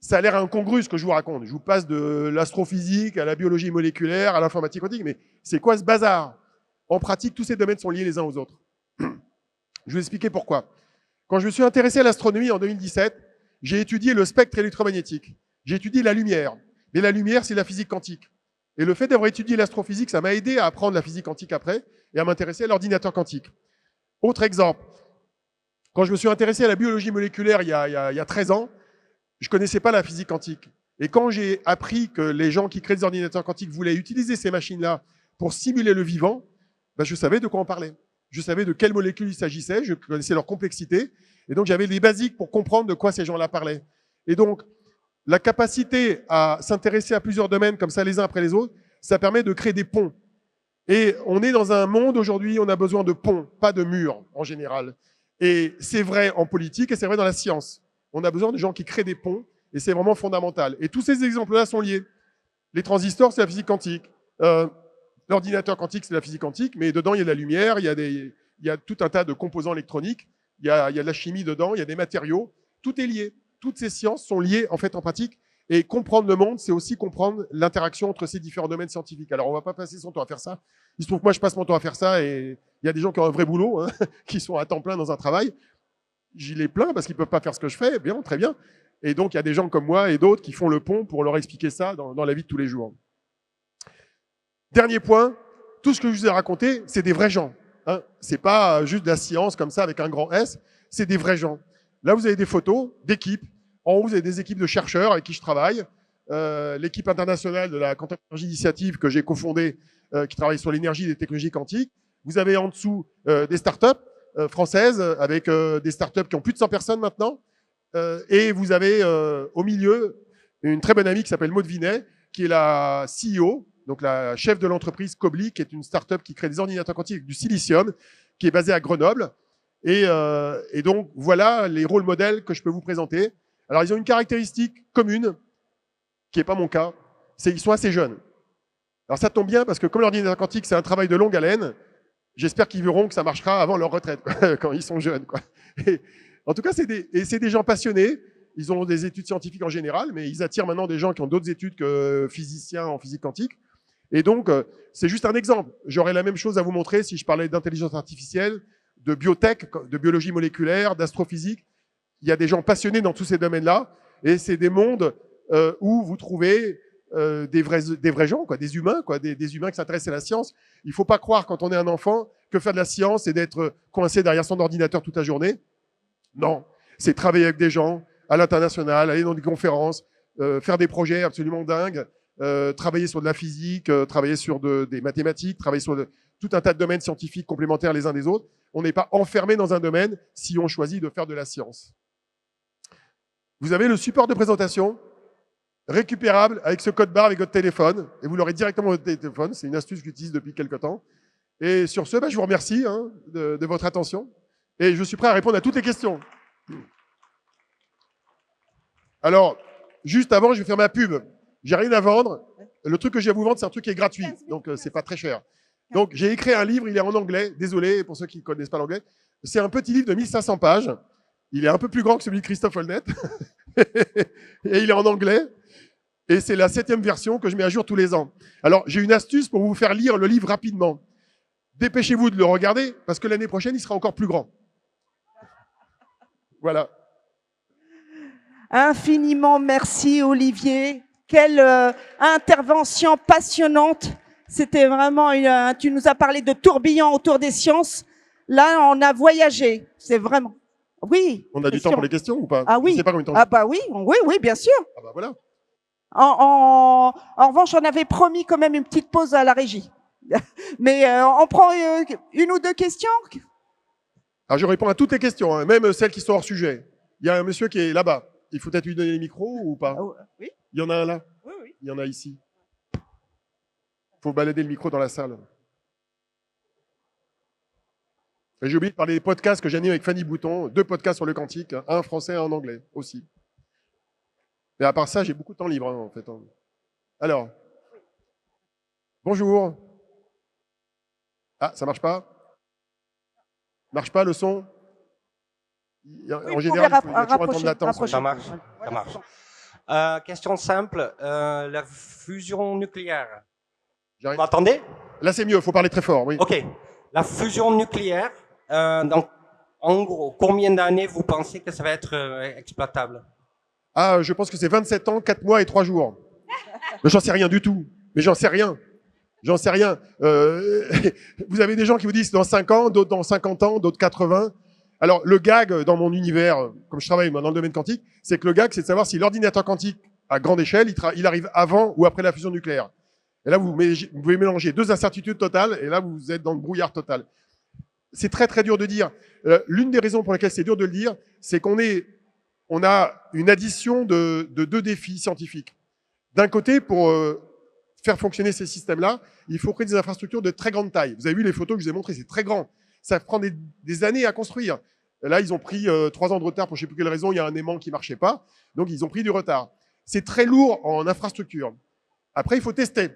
ça a l'air incongru ce que je vous raconte. Je vous passe de l'astrophysique à la biologie moléculaire, à l'informatique quantique, mais c'est quoi ce bazar? En pratique, tous ces domaines sont liés les uns aux autres. Je vais vous expliquer pourquoi. Quand je me suis intéressé à l'astronomie en 2017, j'ai étudié le spectre électromagnétique. J'ai étudié la lumière. Mais la lumière, c'est la physique quantique. Et le fait d'avoir étudié l'astrophysique, ça m'a aidé à apprendre la physique quantique après et à m'intéresser à l'ordinateur quantique. Autre exemple, quand je me suis intéressé à la biologie moléculaire il y a 13 ans, je ne connaissais pas la physique quantique. Et quand j'ai appris que les gens qui créent des ordinateurs quantiques voulaient utiliser ces machines-là pour simuler le vivant, ben je savais de quoi on parlait. je savais de quelles molécules il s'agissait, je connaissais leur complexité, et donc j'avais les basiques pour comprendre de quoi ces gens-là parlaient. Et donc, la capacité à s'intéresser à plusieurs domaines comme ça les uns après les autres, ça permet de créer des ponts. Et on est dans un monde aujourd'hui, on a besoin de ponts, pas de murs en général. Et c'est vrai en politique et c'est vrai dans la science. On a besoin de gens qui créent des ponts et c'est vraiment fondamental. Et tous ces exemples-là sont liés. Les transistors, c'est la physique quantique. L'ordinateur quantique, c'est la physique quantique, mais dedans, il y a de la lumière, il y a tout un tas de composants électroniques, il y a de la chimie dedans, il y a des matériaux. Tout est lié. Toutes ces sciences sont liées en fait en pratique. Et comprendre le monde, c'est aussi comprendre l'interaction entre ces différents domaines scientifiques. Alors, on va pas passer son temps à faire ça. Il se trouve que moi, je passe mon temps à faire ça et il y a des gens qui ont un vrai boulot, hein, qui sont à temps plein dans un travail. J'y les plains parce qu'ils peuvent pas faire ce que je fais. Bien, très bien. Et donc, il y a des gens comme moi et d'autres qui font le pont pour leur expliquer ça dans la vie de tous les jours. Dernier point, tout ce que je vous ai raconté, c'est des vrais gens. Hein. C'est pas juste de la science comme ça avec un grand S, c'est des vrais gens. Là, vous avez des photos d'équipes. En haut, vous avez des équipes de chercheurs avec qui je travaille. L'équipe internationale de la Quantum Energy Initiative que j'ai cofondée, qui travaille sur l'énergie et les technologies quantiques. Vous avez en dessous des startups françaises avec des startups qui ont plus de 100 personnes maintenant. Et vous avez au milieu une très bonne amie qui s'appelle Maud Vinet, qui est la CEO, donc la chef de l'entreprise Cobly, qui est une startup qui crée des ordinateurs quantiques avec du silicium, qui est basée à Grenoble. Et donc, voilà les rôles modèles que je peux vous présenter. Alors, ils ont une caractéristique commune, qui n'est pas mon cas, c'est qu'ils sont assez jeunes. Alors, ça tombe bien, parce que comme l'ordinateur quantique, c'est un travail de longue haleine, j'espère qu'ils verront que ça marchera avant leur retraite, quand ils sont jeunes. Quoi. Et, en tout cas, c'est des gens passionnés. Ils ont des études scientifiques en général, mais ils attirent maintenant des gens qui ont d'autres études que physiciens en physique quantique. Et donc, c'est juste un exemple. J'aurais la même chose à vous montrer si je parlais d'intelligence artificielle, de biotech, de biologie moléculaire, d'astrophysique. Il y a des gens passionnés dans tous ces domaines-là, et c'est des mondes où vous trouvez des vrais gens, quoi, des humains, quoi, des humains qui s'intéressent à la science. Il ne faut pas croire, quand on est un enfant, que faire de la science, c'est d'être coincé derrière son ordinateur toute la journée. Non, c'est travailler avec des gens à l'international, aller dans des conférences, faire des projets absolument dingues, travailler sur de la physique, travailler sur des mathématiques, travailler sur tout un tas de domaines scientifiques complémentaires les uns des autres. On n'est pas enfermé dans un domaine si on choisit de faire de la science. Vous avez le support de présentation récupérable avec ce code barre avec votre téléphone, et vous l'aurez directement sur votre téléphone. C'est une astuce que j'utilise depuis quelques temps. Et sur ce, je vous remercie de votre attention, et je suis prêt à répondre à toutes les questions. Alors, juste avant, je vais faire ma pub. J'ai rien à vendre. Le truc que j'ai à vous vendre, c'est un truc qui est gratuit, donc c'est pas très cher. Donc, j'ai écrit un livre, il est en anglais. Désolé pour ceux qui ne connaissent pas l'anglais. C'est un petit livre de 1500 pages. Il est un peu plus grand que celui de Christophe Holnet. Et il est en anglais. Et c'est la 7e version que je mets à jour tous les ans. Alors, j'ai une astuce pour vous faire lire le livre rapidement. Dépêchez-vous de le regarder, parce que l'année prochaine, il sera encore plus grand. Voilà. Infiniment merci, Olivier. Quelle intervention passionnante. C'était vraiment tu nous as parlé de tourbillon autour des sciences. Là, on a voyagé. C'est vraiment. Oui. On a du temps pour les questions ou pas? Ah oui. Je sais pas combien de temps. Ah bah oui, bien sûr. Ah bah voilà. En revanche, on avait promis quand même une petite pause à la régie. Mais on prend une ou deux questions. Alors je réponds à toutes les questions, hein, même celles qui sont hors sujet. Il y a un monsieur qui est là-bas. Il faut peut-être lui donner les micros ou pas? Oui. Il y en a un là? Oui, oui. Il y en a ici. Il faut balader le micro dans la salle. J'ai oublié de parler des podcasts que j'anime avec Fanny Bouton. 2 podcasts sur le quantique, un français et un en anglais aussi. Et à part ça, j'ai beaucoup de temps libre en fait. Alors, bonjour. Ah, ça marche pas? Marche pas le son? En général, il faut toujours un temps de latence. Ça marche. Ça marche. Question simple, la fusion nucléaire. Vous m'entendez? Là, c'est mieux, il faut parler très fort, oui. Ok. La fusion nucléaire, donc, en gros, combien d'années vous pensez que ça va être exploitable? Ah, je pense que c'est 27 ans, 4 mois et 3 jours. Mais j'en sais rien du tout. Mais j'en sais rien. J'en sais rien. Vous avez des gens qui vous disent dans 5 ans, d'autres dans 50 ans, d'autres 80. Alors, le gag dans mon univers, comme je travaille dans le domaine quantique, c'est que le gag, c'est de savoir si l'ordinateur quantique à grande échelle, il arrive avant ou après la fusion nucléaire. Et là, vous pouvez mélanger 2 incertitudes totales, et là, vous êtes dans le brouillard total. c'est très très dur de dire. L'une des raisons pour lesquelles c'est dur de le dire, c'est on a une addition de deux défis scientifiques. D'un côté, pour faire fonctionner ces systèmes-là, il faut créer des infrastructures de très grande taille. Vous avez vu les photos que je vous ai montrées, c'est très grand. Ça prend des années à construire. Là, ils ont pris 3 ans de retard pour je ne sais plus quelle raison, il y a un aimant qui ne marchait pas. Donc, ils ont pris du retard. C'est très lourd en infrastructure. Après, il faut tester.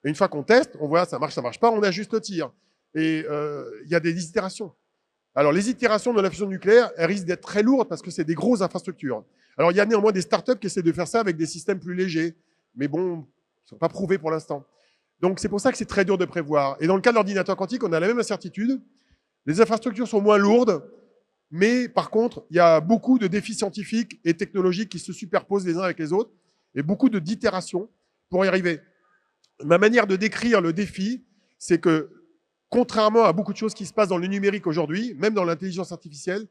Et une fois qu'on teste, on voit ça marche pas, on ajuste le tir. Et il y a des itérations. Alors, les itérations de la fusion nucléaire, elles risquent d'être très lourdes parce que c'est des grosses infrastructures. Alors, il y a néanmoins des startups qui essaient de faire ça avec des systèmes plus légers. Mais bon, ils ne sont pas prouvés pour l'instant. Donc, c'est pour ça que c'est très dur de prévoir. Et dans le cas de l'ordinateur quantique, on a la même incertitude. Les infrastructures sont moins lourdes, mais par contre, il y a beaucoup de défis scientifiques et technologiques qui se superposent les uns avec les autres, et beaucoup d'itérations pour y arriver. Ma manière de décrire le défi, c'est que, contrairement à beaucoup de choses qui se passent dans le numérique aujourd'hui, même dans l'intelligence artificielle,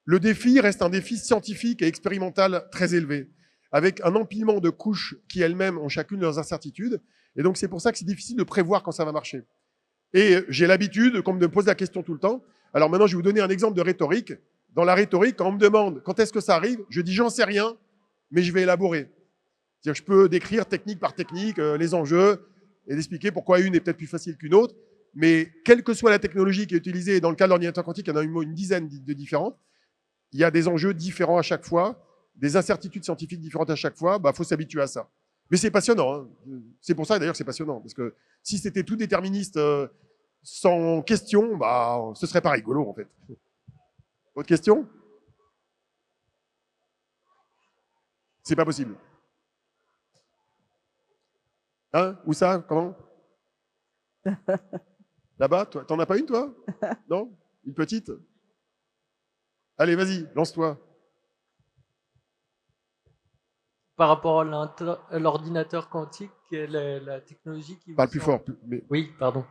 le défi reste un défi scientifique et expérimental très élevé, avec un empilement de couches qui elles-mêmes ont chacune leurs incertitudes. Et donc, c'est pour ça que c'est difficile de prévoir quand ça va marcher. Et j'ai l'habitude, qu'on me pose la question tout le temps. Alors maintenant, je vais vous donner un exemple de rhétorique. Dans la rhétorique, quand on me demande quand est-ce que ça arrive, je dis j'en sais rien, mais je vais élaborer. C'est-à-dire, je peux décrire technique par technique les enjeux et d'expliquer pourquoi une est peut-être plus facile qu'une autre. Mais quelle que soit la technologie qui est utilisée, dans le cas de l'ordinateur quantique, il y en a une dizaine de différentes. Il y a des enjeux différents à chaque fois, des incertitudes scientifiques différentes à chaque fois. Faut s'habituer à ça. Mais c'est passionnant. Hein. C'est pour ça d'ailleurs que c'est passionnant, parce que si c'était tout déterministe, sans question, ce serait pas rigolo en fait. Autre question? C'est pas possible. Hein? Où ça? Comment? Là-bas? T'en as pas une, toi? Non? Une petite? Allez, vas-y, lance-toi. Par rapport à l'ordinateur quantique, quelle est la technologie qui vous Parle plus semble... fort. Mais... Oui, pardon.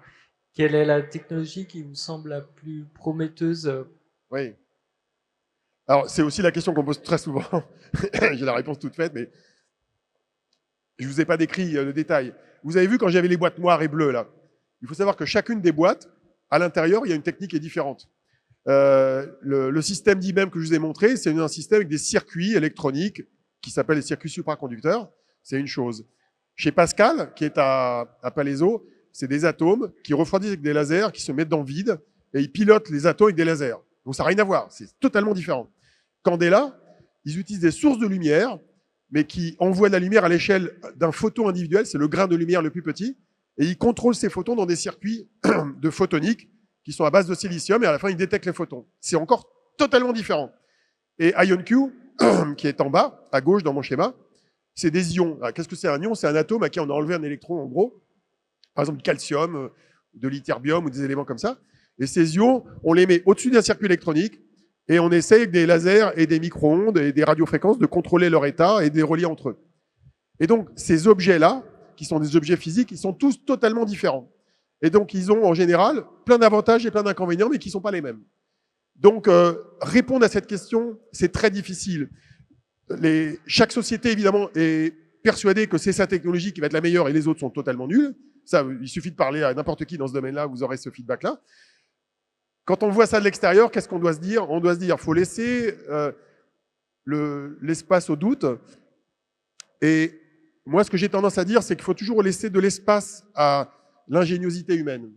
Quelle est la technologie qui vous semble la plus prometteuse? Oui. Alors, c'est aussi la question qu'on pose très souvent. J'ai la réponse toute faite, mais je ne vous ai pas décrit le détail. Vous avez vu quand j'avais les boîtes noires et bleues, là. Il faut savoir que chacune des boîtes, à l'intérieur, il y a une technique qui est différente. Le système d'IBM que je vous ai montré, c'est un système avec des circuits électroniques qui s'appellent les circuits supraconducteurs. C'est une chose. Chez Pascal, qui est à Palaiseau, c'est des atomes qui refroidissent avec des lasers, qui se mettent dans le vide, et ils pilotent les atomes avec des lasers. Donc ça n'a rien à voir, c'est totalement différent. Candela, ils utilisent des sources de lumière, mais qui envoient de la lumière à l'échelle d'un photon individuel, c'est le grain de lumière le plus petit, et ils contrôlent ces photons dans des circuits de photonique qui sont à base de silicium, et à la fin, ils détectent les photons. C'est encore totalement différent. Et IonQ, qui est en bas, à gauche dans mon schéma, c'est des ions. Qu'est-ce que c'est un ion? C'est un atome à qui on a enlevé un électron, en gros. Par exemple, du calcium, de l'ytterbium ou des éléments comme ça. Et ces ions, on les met au-dessus d'un circuit électronique et on essaye avec des lasers et des micro-ondes et des radiofréquences de contrôler leur état et de les relier entre eux. Et donc, ces objets-là, qui sont des objets physiques, ils sont tous totalement différents. Et donc, ils ont en général plein d'avantages et plein d'inconvénients, mais qui ne sont pas les mêmes. Donc, répondre à cette question, c'est très difficile. Chaque société, évidemment, est persuadée que c'est sa technologie qui va être la meilleure et les autres sont totalement nuls. Ça, il suffit de parler à n'importe qui dans ce domaine-là, vous aurez ce feedback-là. Quand on voit ça de l'extérieur, qu'est-ce qu'on doit se dire? On doit se dire, il faut laisser l'espace au doute. Et moi, ce que j'ai tendance à dire, c'est qu'il faut toujours laisser de l'espace à l'ingéniosité humaine.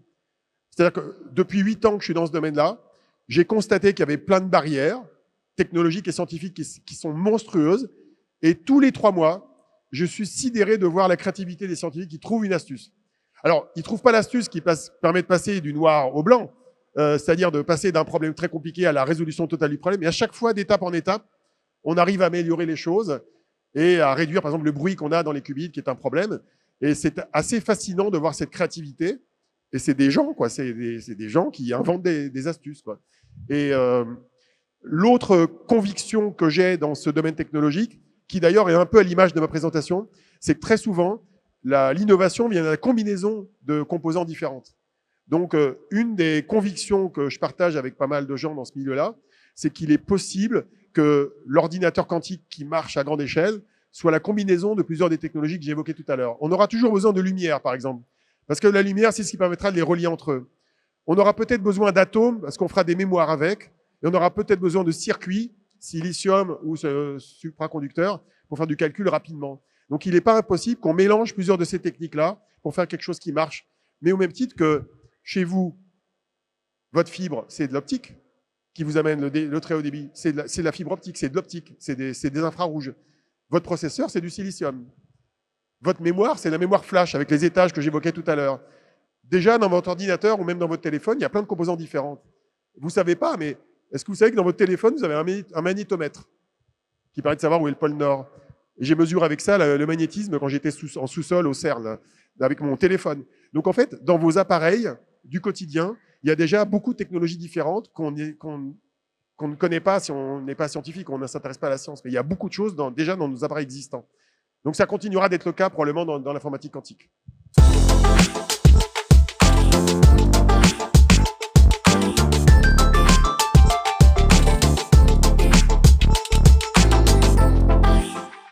C'est-à-dire que depuis 8 ans que je suis dans ce domaine-là, j'ai constaté qu'il y avait plein de barrières technologiques et scientifiques qui sont monstrueuses. Et tous les 3 mois, je suis sidéré de voir la créativité des scientifiques qui trouvent une astuce. Alors, ils ne trouvent pas l'astuce qui permet de passer du noir au blanc, c'est-à-dire de passer d'un problème très compliqué à la résolution totale du problème. Et à chaque fois, d'étape en étape, on arrive à améliorer les choses et à réduire, par exemple, le bruit qu'on a dans les qubits, qui est un problème. Et c'est assez fascinant de voir cette créativité. Et c'est des gens, quoi. C'est des gens qui inventent des astuces, quoi. Et l'autre conviction que j'ai dans ce domaine technologique, qui d'ailleurs est un peu à l'image de ma présentation, c'est que très souvent, l'innovation vient de la combinaison de composants différentes. Donc, une des convictions que je partage avec pas mal de gens dans ce milieu-là, c'est qu'il est possible que l'ordinateur quantique qui marche à grande échelle soit la combinaison de plusieurs des technologies que j'ai évoquées tout à l'heure. On aura toujours besoin de lumière, par exemple, parce que la lumière, c'est ce qui permettra de les relier entre eux. On aura peut-être besoin d'atomes, parce qu'on fera des mémoires avec, et on aura peut-être besoin de circuits, silicium ou supraconducteurs, pour faire du calcul rapidement. Donc il n'est pas impossible qu'on mélange plusieurs de ces techniques-là pour faire quelque chose qui marche. Mais au même titre que chez vous, votre fibre, c'est de l'optique qui vous amène le très haut débit. C'est de la fibre optique, c'est de l'optique, c'est des infrarouges. Votre processeur, c'est du silicium. Votre mémoire, c'est la mémoire flash avec les étages que j'évoquais tout à l'heure. Déjà, dans votre ordinateur ou même dans votre téléphone, il y a plein de composants différents. Vous ne savez pas, mais est-ce que vous savez que dans votre téléphone, vous avez un magnétomètre qui permet de savoir où est le pôle Nord? Et j'ai mesuré avec ça le magnétisme quand j'étais en sous-sol au CERN, avec mon téléphone. Donc en fait, dans vos appareils du quotidien, il y a déjà beaucoup de technologies différentes qu'on ne connaît pas si on n'est pas scientifique, on ne s'intéresse pas à la science. Mais il y a beaucoup de choses déjà dans nos appareils existants. Donc ça continuera d'être le cas probablement dans l'informatique quantique.